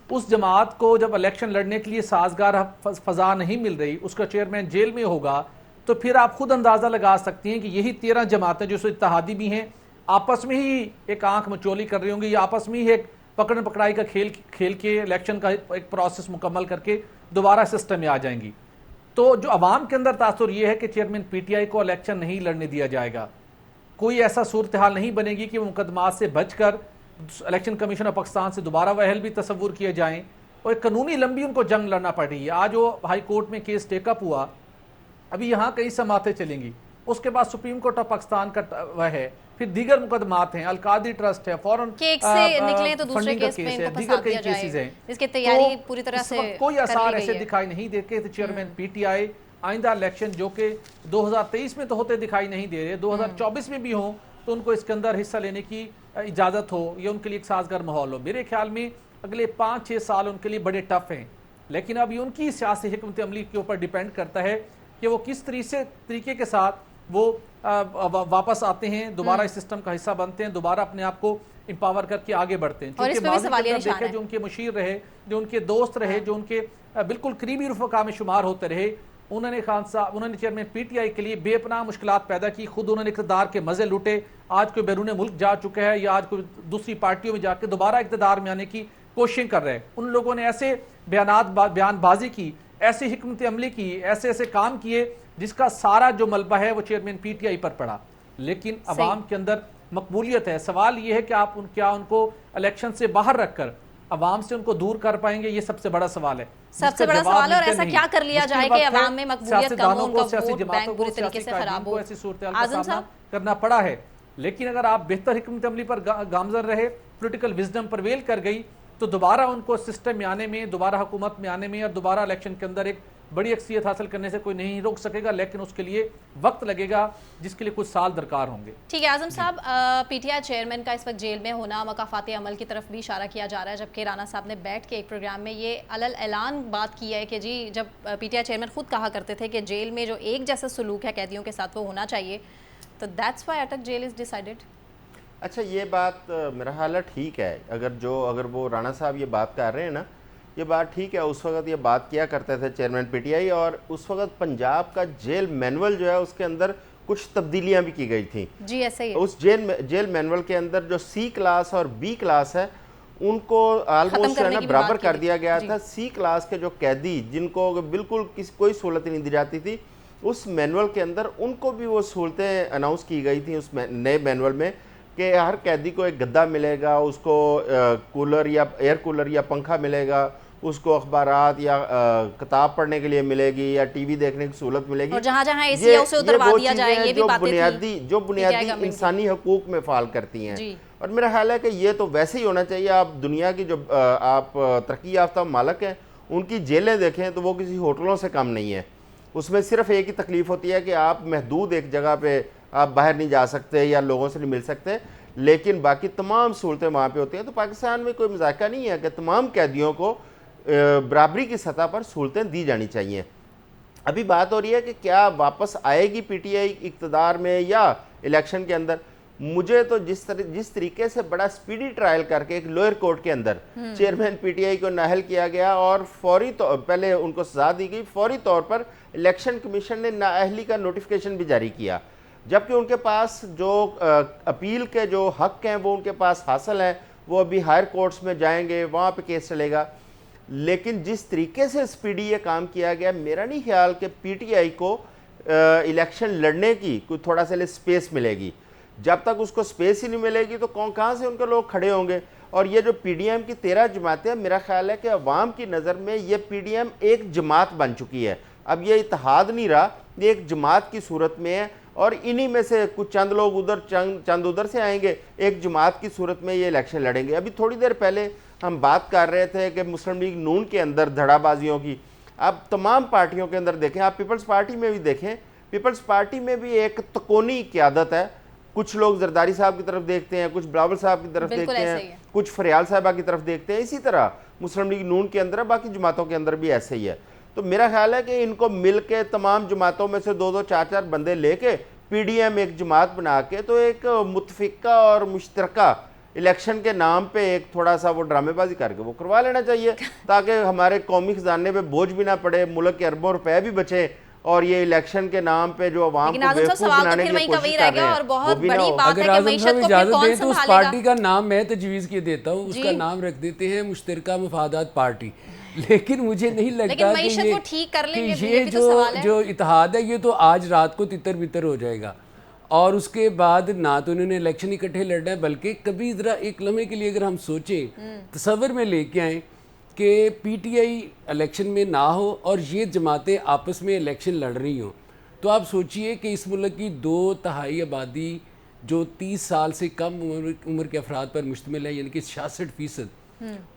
उस जमात को जब इलेक्शन लड़ने के लिए साजगार फ़ज़ा नहीं मिल रही, उसका चेयरमैन जेल में होगा, तो फिर आप खुद अंदाज़ा लगा सकती हैं कि यही 13 जमातें जो इत्तेहादी भी हैं आपस में ही एक आंख मचोली कर रही होंगी, या आपस में ही एक पकड़ पकड़ाई का खेल के इलेक्शन का एक प्रोसेस मुकम्मल करके दोबारा सिस्टम में आ जाएंगी। तो जो अवाम के अंदर तासुर ये है कि चेयरमैन पीटीआई को इलेक्शन नहीं लड़ने दिया जाएगा, कोई ऐसा सूरत हाल नहीं बनेगी कि वो मुकदमात से बचकर इलेक्शन कमीशन ऑफ पाकिस्तान से दोबारा वहल भी तस्वुर किए जाएँ और एक कानूनी लंबी उनको जंग लड़ना पड़ रही है। आज वो हाई कोर्ट में केस टेकअप हुआ, अभी यहाँ कई समातें चलेंगी, उसके बाद सुप्रीम कोर्ट ऑफ पाकिस्तान का वह है, फिर दीगर मुकदमात हैं, अलकादी ट्रस्ट है, फॉरेन केक से निकले तो दूसरे केस में इनको दीगर कई फंसा दिया केसेस जाए, हैं। इसकी तैयारी तो पूरी तरह इस से वक्त कोई कर आसार ली ऐसे गई है। दिखाई नहीं देते कि चेयरमैन पीटीआई आइंदा इलेक्शन जो कि 2023 में तो होते दिखाई नहीं दे रहे, 2024 में भी हों तो उनको इसके अंदर हिस्सा लेने की इजाज़त हो या उनके लिए एक साजगार माहौल हो। मेरे ख्याल में अगले 5-6 साल उनके लिए बड़े टफ हैं, लेकिन अभी उनकी सियासी हिकमत अमली के ऊपर डिपेंड करता है कि वो किस तरीके के साथ वो वापस आते हैं, दोबारा इस सिस्टम का हिस्सा बनते हैं, दोबारा अपने आप को एम्पावर करके आगे बढ़ते हैं। और इस पे भी सवालिया निशान है। जो उनके मुशीर रहे, जो उनके दोस्त रहे, जो उनके बिल्कुल करीबी रुफका में शुमार होते रहे, उन्होंने चेयरमैन पीटीआई के लिए बेपनाह मुश्किलात पैदा की, खुद उन्होंने इक़्तिदार के मजे लूटे, आज कोई बैरून मुल्क जा चुका है या आज कोई दूसरी पार्टियों में जाकर दोबारा इक़्तिदार में आने की कोशिश कर रहे हैं। उन लोगों ने ऐसे बयानबाजी की, ऐसी हिकमत अमली की, ऐसे ऐसे काम किए जिसका सारा जो मलबा है वो चेयरमैन पीटीआई पर पड़ा, लेकिन अवाम के अंदर मकबूलियत है। सवाल ये है कि आप क्या उनको इलेक्शन से बाहर रखकर अवाम से उनको दूर कर पाएंगे, ये सबसे बड़ा सवाल है। सबसे बड़ा सवाल है, और ऐसा क्या कर लिया जाए कि अवाम में मकबूलियत कम हो, उनका वोट बैंक बुरी तरीके से खराब हो। ऐसी सूरत हाल का सामना करना पड़ा है, लेकिन अगर आप बेहतर हिकमत अमली पर गामजन रहे, पॉलिटिकल विजडम परवेल कर गई, तो दोबारा उनको सिस्टम में आने में, दोबारा हुकूमत में आने में और दोबारा इलेक्शन के अंदर एक बड़ी अक्सियत हासिल करने से कोई नहीं रोक सकेगा, लेकिन उसके लिए वक्त लगेगा जिसके लिए कुछ साल दरकार होंगे। ठीक है आजम साहब, पीटीआई चेयरमैन का इस वक्त जेल में होना मकाफात अमल की तरफ भी इशारा किया जा रहा है, जबकि राना साहब ने बैठ के एक प्रोग्राम में ये अलल ऐलान बात की है कि जी जब पीटीआई चेयरमैन खुद कहा करते थे कि जेल में जो एक जैसा सलूक है कैदियों के साथ वो होना चाहिए, तो दैट्स व्हाई अटक जेल इज डिसाइडेड। अच्छा, ये बात मेरा ख्याल है ठीक है, अगर वो राणा साहब ये बात कर रहे हैं ना, ये बात ठीक है, उस वक्त ये बात किया करते थे चेयरमैन पीटीआई, और उस वक्त पंजाब का जेल मैनुअल जो है उसके अंदर कुछ तब्दीलियां भी की गई थी। जी ऐसे ही है। उस जेल मैनुअल के अंदर जो सी क्लास और बी क्लास है उनको ऑलमोस्ट जो है ना बराबर कर दिया गया था। सी क्लास के जो कैदी जिनको बिल्कुल कोई सहूलत नहीं दी जाती थी, उस मैनुअल के अंदर उनको भी वो सहूलतें अनाउंस की गई थी उस नए मैनुअल में, कि हर कैदी को एक गद्दा मिलेगा, उसको कूलर या एयर कूलर या पंखा मिलेगा, उसको अखबारात या किताब पढ़ने के लिए मिलेगी या टीवी देखने की सहूलत मिलेगी, और जहाँ एसी है उसे उतरवा दिया जाए, ये भी बातें जो बुनियादी इंसानी हकूक में फाल करती हैं। और मेरा ख्याल है कि ये तो वैसे ही होना चाहिए। आप दुनिया की जो आप तरक्की याफ्ता मालिक हैं उनकी जेलें देखें तो वो किसी होटलों से कम नहीं है। उसमें सिर्फ एक ही तकलीफ होती है कि आप महदूद एक जगह पे आप बाहर नहीं जा सकते या लोगों से नहीं मिल सकते, लेकिन बाकी तमाम सहूलतें वहाँ पे होती हैं। तो पाकिस्तान में कोई मजाका नहीं है कि तमाम कैदियों को बराबरी की सतह पर सहूलतें दी जानी चाहिए। अभी बात हो रही है कि क्या वापस आएगी पीटीआई इक़्तिदार में या इलेक्शन के अंदर। मुझे तो जिस तरीके से बड़ा स्पीडी ट्रायल करके एक लोअर कोर्ट के अंदर चेयरमैन पीटीआई को नाअहल किया गया और फौरी पहले उनको सजा दी गई, फौरी तौर पर इलेक्शन कमीशन ने नाअहली का नोटिफिकेशन भी जारी किया, जबकि उनके पास जो अपील के जो हक हैं वो उनके पास हासिल हैं, वो अभी हायर कोर्ट्स में जाएंगे, वहाँ पे केस चलेगा। लेकिन जिस तरीके से स्पीडी ये काम किया गया, मेरा नहीं ख्याल कि पीटीआई को इलेक्शन लड़ने की कोई थोड़ा सा स्पेस मिलेगी। जब तक उसको स्पेस ही नहीं मिलेगी तो कहाँ से उनके लोग खड़े होंगे। और ये जो पीडीएम की 13 जमातें, मेरा ख्याल है कि अवाम की नज़र में ये पीडीएम एक जमात बन चुकी है। अब ये इत्तेहाद नहीं रहा, ये एक जमात की सूरत में है और इन्हीं में से कुछ चंद लोग उधर चंद उधर से आएंगे, एक जमात की सूरत में ये इलेक्शन लड़ेंगे। अभी थोड़ी देर पहले हम बात कर रहे थे कि मुस्लिम लीग नून के अंदर धड़ाबाजियों की, अब तमाम पार्टियों के अंदर देखें, आप पीपल्स पार्टी में भी देखें, पीपल्स पार्टी में भी एक तकोनी क़यादत है। कुछ लोग जरदारी साहब की तरफ देखते हैं, कुछ बिलावल साहब की तरफ देखते हैं, कुछ फरियाल साहबा की तरफ देखते हैं। इसी तरह मुस्लिम लीग नून के अंदर है, बाकी जमातों के अंदर भी ऐसे ही है। तो मेरा ख्याल है कि इनको मिल के तमाम जमातों में से 2-2, 4-4 बंदे लेके पीडीएम एक जमात बना के तो एक मुतफिका और मुश्तरका इलेक्शन के नाम पे एक थोड़ा सा वो ड्रामेबाजी करके वो करवा लेना चाहिए, ताकि हमारे कौमी खजाने पे बोझ भी ना पड़े, मुल्क के अरबों रुपए भी बचे और ये इलेक्शन के नाम पे जो अवाम को बेवकूफ बनाने की कोशिश कर रहे हैं वो भी ना हो। अगर आजम साहब इजाजत दें तो उस पार्टी का नाम मैं तजवीज के देता हूँ, उसका नाम रख देते हैं मुश्तरका मुफादात पार्टी। लेकिन मुझे नहीं लगता कि ये जो इत्तेहाद है ये तो आज रात को तितर बितर हो जाएगा और उसके बाद ना तो उन्होंने इलेक्शन इकट्ठे लड़ना है, बल्कि कभी ज़रा एक लम्हे के लिए अगर हम सोचें, तसव्वुर में लेके आएँ कि पीटीआई इलेक्शन में ना हो और ये जमातें आपस में इलेक्शन लड़ रही हों, तो आप सोचिए कि इस मुल्क की 2/3 आबादी जो 30 साल से कम उम्र के अफराद पर मुश्तमिल है, यानी कि 66%,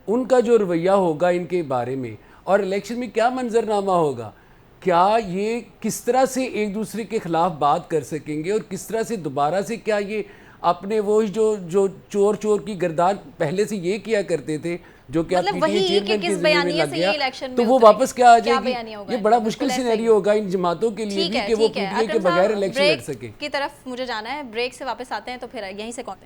उनका जो रवैया होगा इनके बारे में और इलेक्शन में क्या मंजरनामा होगा, क्या ये किस तरह से एक दूसरे के खिलाफ बात कर सकेंगे और किस तरह से दोबारा से क्या ये अपने वो जो चोर की गर्दान पहले से ये किया करते थे जो कि मतलब वही कि किस बयानिए से ये इलेक्शन में तो वो वापस क्या आ जाएगी। क्या ये बड़ा मुश्किल सिनेरियो होगा इन जमातों के लिए भी कि वो पीटीआई के बगैर इलेक्शन लड़ सके। की तरफ मुझे जाना है, ब्रेक से वापस आते हैं तो फिर यहीं से कौन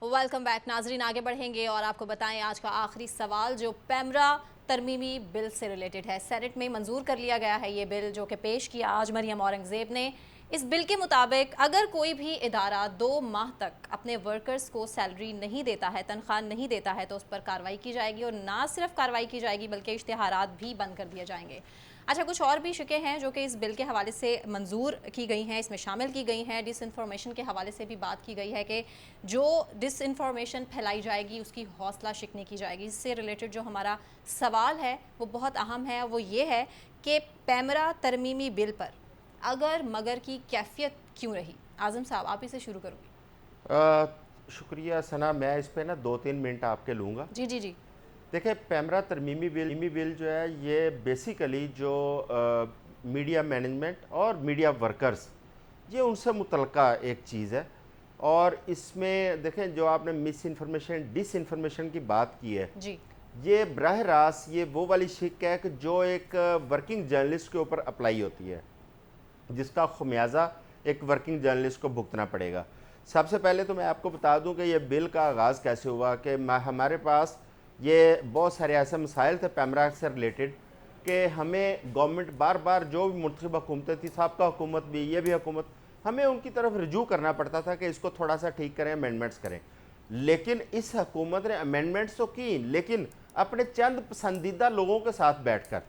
वेलकम बैक नाजरीन। आगे बढ़ेंगे और आपको बताएं आज का आखिरी सवाल जो पैमरा तरमीमी बिल से रिलेटेड है। सेनेट में मंजूर कर लिया गया है ये बिल जो कि पेश किया आज मरियम औरंगजेब ने। इस बिल के मुताबिक अगर कोई भी इदारा 2 माह तक अपने वर्कर्स को सैलरी नहीं देता है, तनख्वाह नहीं देता है, तो उस पर कार्रवाई की जाएगी और ना सिर्फ कार्रवाई की जाएगी बल्कि इश्तिहारात भी बंद कर दिए जाएंगे। अच्छा, कुछ और भी शिकें हैं जो कि इस बिल के हवाले से मंजूर की गई हैं, इसमें शामिल की गई हैं। डिसइंफॉर्मेशन के हवाले से भी बात की गई है कि जो डिसइंफॉर्मेशन फैलाई जाएगी उसकी हौसला शिकनी की जाएगी। इससे रिलेटेड जो हमारा सवाल है वो बहुत अहम है, वो ये है कि पैमरा तरमीमी बिल पर अगर मगर की कैफियत क्यों रही। आज़म साहब आप ही से शुरू करूँगी। शुक्रिया सना, मैं इस पर ना 2-3 मिनट आपके लूँगा। जी जी जी। देखिए, पैमरा तरमीमी बिल जो है ये बेसिकली जो मीडिया मैनेजमेंट और मीडिया वर्कर्स, ये उनसे मुतल्लिका एक चीज़ है। और इसमें देखें जो आपने मिस इन्फॉर्मेशन डिसइंफॉर्मेशन की बात की है जी, ये बराह रास्त ये वो वाली शिक है कि जो एक वर्किंग जर्नलिस्ट के ऊपर अप्लाई होती है। जिसका खमियाजा एक वर्किंग जर्नलिस्ट को भुगतना पड़ेगा। सबसे पहले तो मैं आपको बता दूं कि ये बिल का आगाज़ कैसे हुआ कि हमारे पास ये बहुत सारे ऐसे मसाइल थे पैमरा से रिलेटेड कि हमें गवर्नमेंट बार बार जो भी मुंतखब हुकूमतें थी, साबका हुकूमत भी, ये भी हुकूमत, हमें उनकी तरफ रजू करना पड़ता था कि इसको थोड़ा सा ठीक करें, अमेंडमेंट्स करें। लेकिन इस हुकूमत ने अमेंडमेंट्स तो की, लेकिन अपने चंद पसंदीदा लोगों के साथ बैठकर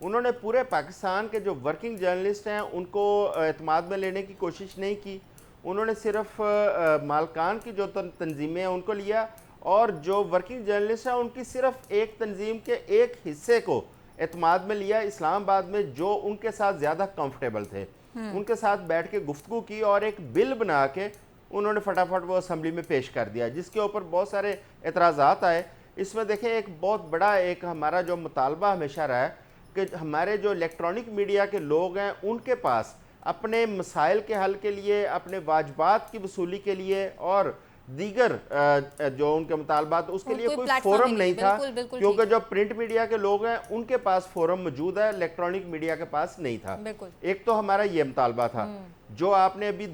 उन्होंने पूरे पाकिस्तान के जो वर्किंग जर्नलिस्ट हैं उनको एतमाद में लेने की कोशिश नहीं की। उन्होंने सिर्फ मालकान की जो तंजीमें हैं उनको लिया, और जो वर्किंग जर्नलिस्ट हैं उनकी सिर्फ एक तंजीम के एक हिस्से को एतमाद में लिया। इस्लामाबाद में जो उनके साथ ज़्यादा कंफर्टेबल थे उनके साथ बैठ के गुफ्तगू की और एक बिल बना के उन्होंने फटाफट वो असम्बली में पेश कर दिया, जिसके ऊपर बहुत सारे एतराज़ात आए। इसमें देखें, एक बहुत बड़ा एक हमारा जो मुतालबा हमेशा रहा है कि हमारे जो इलेक्ट्रॉनिक मीडिया के लोग हैं उनके पास अपने मसाइल के हल के लिए, अपने वाजबात की वसूली के लिए और दीगर जो उनके मुतालबात उसके लिए कोई फोरम नहीं था, क्योंकि जो प्रिंट मीडिया के लोग हैं उनके पास फोरम मौजूद है, इलेक्ट्रॉनिक मीडिया के पास नहीं था। एक तो हमारा ये मुतालबा था। जो आपने अभी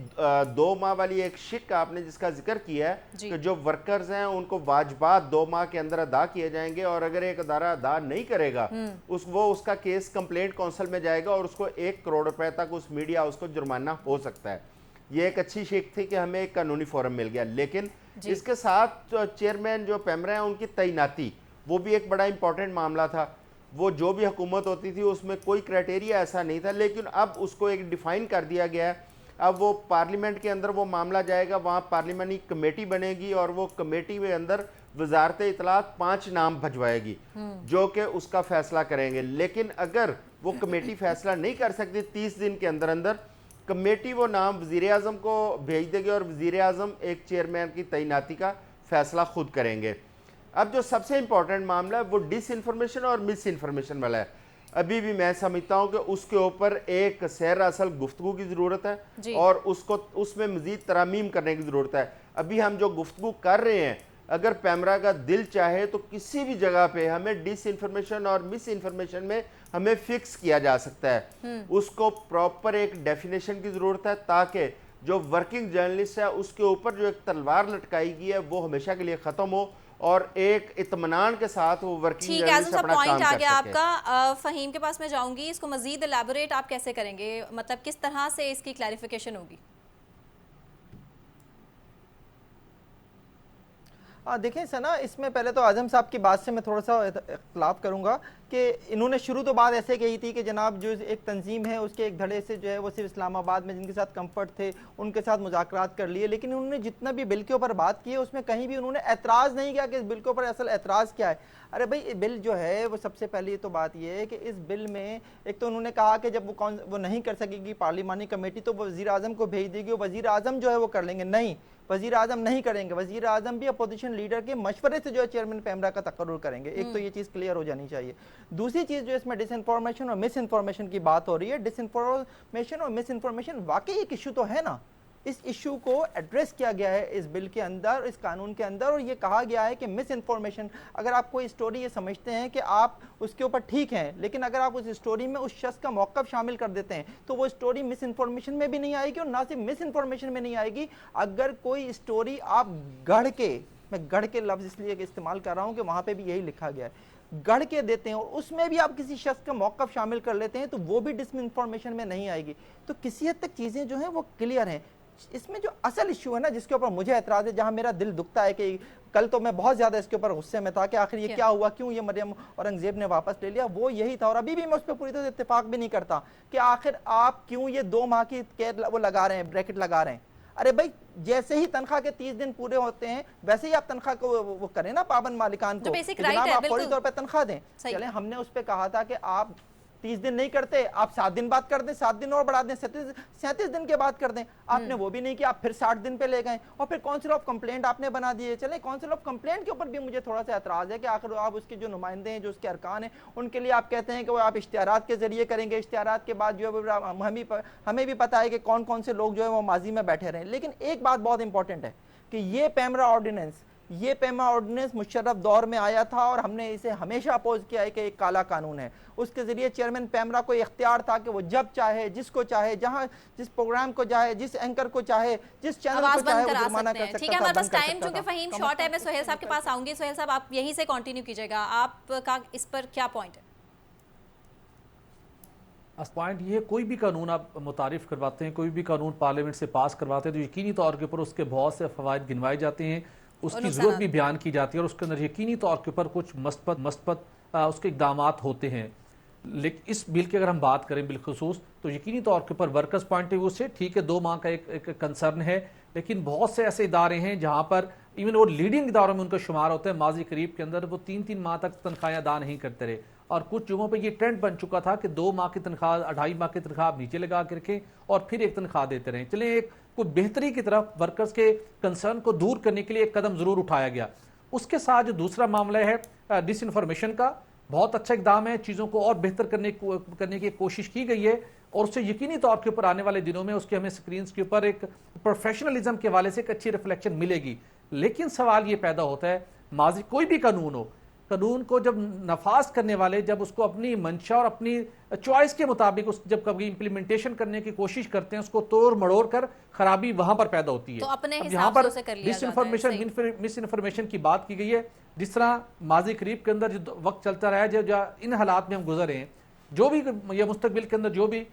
2 माह वाली एक शिक आपने जिसका जिक्र किया है कि जो वर्कर्स हैं उनको वाजबात 2 माह के अंदर अदा किए जाएंगे, और अगर एक अदारा अदा नहीं करेगा उसका केस कंप्लेंट काउंसिल में जाएगा और उसको 1 करोड़ रुपए तक उस मीडिया उसको जुर्माना हो सकता है। ये एक अच्छी शिक थी कि हमें एक कानूनी फोरम मिल गया। लेकिन इसके साथ चेयरमैन जो पैमरा हैं उनकी तैनाती, वो भी एक बड़ा इंपॉर्टेंट मामला था। वो जो भी हुकूमत होती थी उसमें कोई क्राइटेरिया ऐसा नहीं था, लेकिन अब उसको एक डिफाइन कर दिया गया है। अब वो पार्लियामेंट के अंदर वो मामला जाएगा, वहाँ पार्लियामेंट्री कमेटी बनेगी और वो कमेटी में अंदर वजारत इतलात 5 नाम भजवाएगी जो कि उसका फैसला करेंगे। लेकिन अगर वो कमेटी फैसला नहीं कर सकती 30 दिन के अंदर अंदर, कमेटी वो नाम वज़ीर आज़म को भेज देगी और वज़ीर आज़म एक चेयरमैन की तैनाती का फैसला खुद करेंगे। अब जो सबसे इंपॉर्टेंट मामला है वो डिस इन्फॉर्मेशन और मिस इन्फॉर्मेशन वाला है। अभी भी मैं समझता हूँ कि उसके ऊपर एक सैर असल गुफ्तगू की ज़रूरत है और उसमें मज़ीद तरमीम करने की ज़रूरत है। अभी हम जो गुफ्तगू कर रहे हैं, अगर पैमरा का दिल चाहे तो किसी भी जगह पे हमें डिस इन्फॉर्मेशन और मिस इन्फॉर्मेशन में हमें फिक्स किया जा सकता है। उसको प्रॉपर एक डेफिनेशन की ज़रूरत है ताकि जो वर्किंग जर्नलिस्ट है उसके ऊपर जो एक तलवार लटकाई गई है वो हमेशा के लिए ख़त्म हो और एक इत्मीनान के साथ वो वर्किंग जर्नलिस्ट अपना काम कर सके। आपका फ़हीम के पास मैं जाऊंगी, इसको मजीद एलैबोरेट आप कैसे करेंगे, मतलब किस तरह से इसकी क्लैरिफिकेशन होगी? देखें सना, इसमें पहले तो आजम साहब की बात से मैं थोड़ा सा इख्तलाफ करूंगा कि इन्होंने शुरू तो बात ऐसे कही थी कि जनाब जो एक तंजीम है उसके एक धड़े से जो है वो सिर्फ इस्लामाबाद में जिनके साथ कंफर्ट थे उनके साथ मुज़ाकरात कर लिए, लेकिन उन्होंने जितना भी बिल के ऊपर बात की है उसमें कहीं भी उन्होंने एतराज़ नहीं किया कि इस बिल के ऊपर असल एतराज़ क्या है। अरे भाई, बिल जो है वो सबसे पहली तो बात यह है कि इस बिल में एक तो उन्होंने कहा कि जब वो नहीं कर सकेगी पार्लिमानी कमेटी तो वो वज़ीर आज़म को भेज देगी, वज़ीर आज़म जो है वो कर लेंगे। नहीं, वज़ीर आज़म नहीं करेंगे, वज़ीर आज़म भी अपोजिशन लीडर के मशवरे से जो है चेयरमैन पैमरा का तकर्रुर करेंगे। एक तो ये चीज़ क्लियर हो जानी चाहिए। दूसरी चीज़ जो इसमें डिसइंफॉर्मेशन और मिस इन्फॉर्मेशन की बात हो रही है, डिसइंफॉर्मेशन और मिस इन्फॉर्मेशन वाकई एक इशू तो है ना, इस इशू को एड्रेस किया गया है इस बिल के अंदर, इस कानून के अंदर, और ये कहा गया है कि मिस इन्फॉर्मेशन, अगर आप कोई स्टोरी ये समझते हैं कि आप उसके ऊपर ठीक हैं, लेकिन अगर आप उस स्टोरी में उस शख्स का मौक़िफ़ शामिल कर देते हैं तो वो स्टोरी मिस इन्फॉर्मेशन में भी नहीं आएगी, और ना सिर्फ मिस इन्फॉर्मेशन में नहीं आएगी, अगर कोई स्टोरी आप गढ़ के, मैं गढ़ के लफ्ज़ इसलिए इस्तेमाल कर रहा हूँ कि वहाँ पर भी यही लिखा गया है, गढ़ के देते हैं और उसमें भी आप किसी शख्स का मौक़िफ़ शामिल कर लेते हैं तो वो भी डिस इन्फॉर्मेशन में नहीं आएगी। तो किसी हद तक चीज़ें जो हैं वो क्लियर हैं। इसमें जो असल इशू है ना, जिसके ऊपर मुझे एतराज़ है, जहां मेरा दिल दुखता है कि कल तो मैं बहुत ज़्यादा इसके ऊपर गुस्से में था कि आखिर ये क्या हुआ, क्यों ये मरियम औरंगज़ेब ने वापस ले लिया, वो यही था। और अभी भी मैं उस पर पूरी तरह से इत्तेफाक भी नहीं करता कि आखिर आप क्यों ये 2 माह की कैद वो लगा रहे हैं, ब्रैकेट लगा रहे हैं। अरे भाई, जैसे ही तनख्वाह के 30 दिन पूरे होते हैं वैसे ही आप तनख्वाह को वो करें ना, पाबंद मालिकान को, जनाब आप फौरी तौर पर तनख्वाह दें। चले, हमने उस पर कहा था कि आप 30 दिन नहीं करते, आप 7 दिन बाद कर दें, 7 दिन और बढ़ा दें, 37 दिन के बाद कर दें। आपने वो भी नहीं किया, आप फिर 60 दिन पे ले गए और फिर काउंसिल ऑफ कंप्लेंट आपने बना दिए। चले, काउंसिल ऑफ कंप्लेंट के ऊपर भी मुझे थोड़ा सा एतराज़ है कि आखिर आप उसके जो नुमाइंदे हैं, जो उसके अरकान हैं, उनके लिए आप कहते हैं कि वो आप इश्तिहारात के जरिए करेंगे, इश्तिहारात के बाद जो है हमें भी पता है कि कौन कौन से लोग जो है वो माजी में बैठे रहे। लेकिन एक बात बहुत इंपॉर्टेंट है कि ये पैमरा ऑर्डिनेंस ये पेमा ऑर्डिनेंस मुशर्रफ दौर में आया था और हमने इसे हमेशा अपोज किया है कि एक काला कानून है। उसके ज़रिए चेयरमैन पेमरा को इख्तियार था कि वो जब चाहे, जिसको चाहे, जहां जिस प्रोग्राम को चाहे, जिस एंकर को चाहे, जिस चैनल को चाहे वो जुर्माना कर सकता था। ठीक है, हमारे पास बंद कर टाइम सकता चूंकि था। फहीम शॉर्ट है, मैं सोहेल साहब के पास आऊंगी। सोहेल साहब, आप यहीं से कंटिन्यू कीजिएगा, आपका इस पर क्या पॉइंट है? पॉइंट ये, कोई भी कानून आप मुतारिफ करवाते हैं, कोई भी कानून पार्लियामेंट से पास करवाते हैं तो यकीनी तौर के ऊपर उसके बहुत से फ़वाइद गिनवाए जाते हैं, उसकी ज़रूरत भी बयान की जाती है और उसके अंदर यकीनी तौर के ऊपर कुछ मस्बत उसके इक़दाम होते हैं। लेकिन इस बिल की अगर हम बात करें बिलखुसूस, तो यकीनी तौर के ऊपर वर्कर्स पॉइंट ऑफ व्यू से ठीक है, 2 माह का एक कंसर्न है, लेकिन बहुत से ऐसे इदारे हैं जहाँ पर इवन वो लीडिंग इदारों में उनका शुमार होता है। माजी करीब के अंदर वो 3-3 माह तक तनख्वाहें अदा नहीं करते रहे और कुछ जगहों पे ये ट्रेंड बन चुका था कि 2 माह की तनख्वाह, 2.5 माह की तनख्वाह आप नीचे लगा के रखें और फिर एक तनख्वाह देते रहें। चलें, एक कोई बेहतरी की तरफ वर्कर्स के कंसर्न को दूर करने के लिए एक कदम ज़रूर उठाया गया। उसके साथ जो दूसरा मामला है डिसइंफॉर्मेशन का, बहुत अच्छा इकदाम है, चीज़ों को और बेहतर करने की कोशिश की गई है और उससे यकीनी तौर के ऊपर आने वाले दिनों में उसके हमें स्क्रीन के ऊपर एक प्रोफेशनलिज्म के हवाले से एक अच्छी रिफ्लेक्शन मिलेगी। लेकिन सवाल ये पैदा होता है, माजी कोई भी कानून हो, कानून को जब नफाज करने वाले जब उसको अपनी मंशा और अपनी चॉइस के मुताबिक जब कभी इंप्लीमेंटेशन करने की कोशिश करते हैं, उसको तोड़ मड़ोड़ कर खराबी वहां पर पैदा होती है। तो अपने अब हिसाब यहाँ से पर उसे कर लिया जाता है। मिस इन्फॉर्मेशन की बात की गई है। जिस तरह माजी करीब के अंदर जो वक्त चलता रहा है, जो इन हालात में हम गुजरे हैं, जो भी ये मुस्तकबिल के अंदर जो भी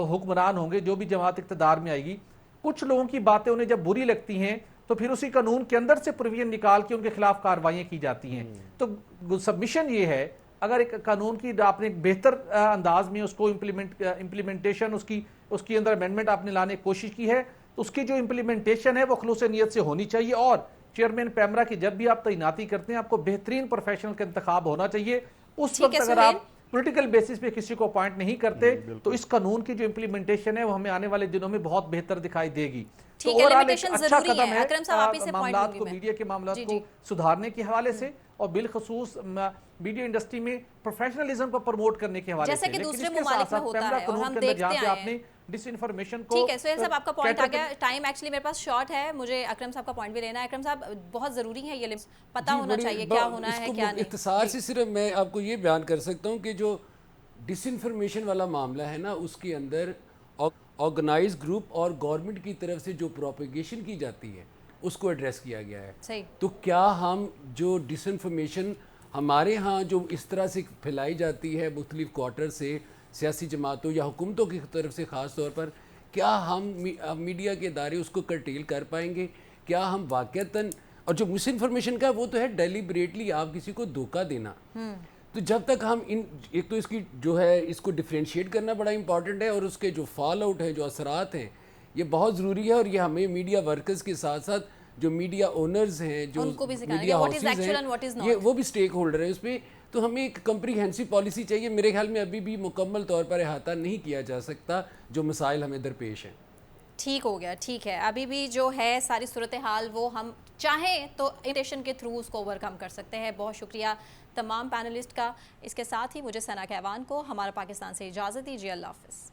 हुक्मरान होंगे, जो भी जमात इक़्तिदार में आएगी, कुछ लोगों की बातें उन्हें जब बुरी लगती हैं तो फिर उसी कानून के अंदर से प्रोविजन निकाल के उनके खिलाफ कार्रवाइयां की जाती हैं। तो सबमिशन ये है, अगर एक कानून की आपने एक बेहतर अंदाज में उसको इम्प्लीमेंटेशन उसकी अंदर अमेंडमेंट आपने लाने की कोशिश की है, तो उसकी जो इम्प्लीमेंटेशन है वो खुलूस नीयत से होनी चाहिए। और चेयरमैन पेमरा की जब भी आप तैनाती करते हैं, आपको बेहतरीन प्रोफेशनल का इंतखाब होना चाहिए। उस वक्त अगर आप पॉलिटिकल बेसिस पे किसी को अपॉइंट नहीं करते तो इस कानून की जो इम्प्लीमेंटेशन है वो हमें आने वाले दिनों में बहुत बेहतर दिखाई देगी। तो ओवरऑल एक अच्छा कदम है मामलात को, मीडिया के मामलात को सुधारने के हवाले से और बिलखसूस मीडिया इंडस्ट्री में प्रोफेशनलिज्म को प्रमोट करने के हवाले से। जैसे कि दूसरे मुमालिक में होता है और हम देखते आए हैं। आपने डिसइंफॉर्मेशन को, ठीक है सोहेल साहब, आपका पॉइंट आ गया। टाइम एक्चुअली मेरे पास शॉर्ट है, मुझे अकरम साहब का पॉइंट भी लेना है। अकरम साहब, बहुत जरूरी है ये पता होना चाहिए क्या होना है क्या नहीं। इख्तिसार से सिर्फ मैं आपको ये बयान कर सकता हूँ कि जो डिसइंफॉर्मेशन वाला मामला है ना, उसके अंदर ऑर्गेनाइज ग्रुप और गवर्नमेंट की तरफ से जो प्रोपेगेशन की जाती है उसको एड्रेस किया गया है। सही। तो क्या हम जो डिसइंफॉर्मेशन हमारे यहाँ जो इस तरह से फैलाई जाती है मुख्तलिफ क्वार्टर से, सियासी जमातों या हुकूमतों की तरफ से ख़ास तौर पर, क्या हम मीडिया के इदारे उसको कर्टेल कर पाएंगे? क्या हम वाक़तन, और जो मिस इन्फॉर्मेशन का वो तो है डेलिबरेटली आप किसी को धोखा देना, तो जब तक हम एक तो इसकी जो है इसको डिफ्रेंशिएट करना बड़ा इंपॉर्टेंट है और उसके जो फॉल आउट है, जो असरात हैं, ये बहुत ज़रूरी है। और ये हमें मीडिया वर्कर्स के साथ साथ जो मीडिया ओनर्स हैं, जो मीडिया हाउसेस हैं, ये वो भी स्टेक होल्डर हैं उसमें। तो हमें एक कम्प्रीहेंसिव पॉलिसी चाहिए। मेरे ख्याल में अभी भी मुकम्मल तौर पर अहाता नहीं किया जा सकता जो मसाइल हमें दरपेश हैं। ठीक हो गया, ठीक है। अभी भी जो है सारी सूरत हाल वो हम चाहें तो इन्विटेशन के थ्रू उसको ओवरकम कर सकते हैं। बहुत शुक्रिया तमाम पैनलिस्ट का। इसके साथ ही मुझे सना कहवान को हमारा पाकिस्तान से इजाज़त दीजिए। अल्लाह हाफ़िज़।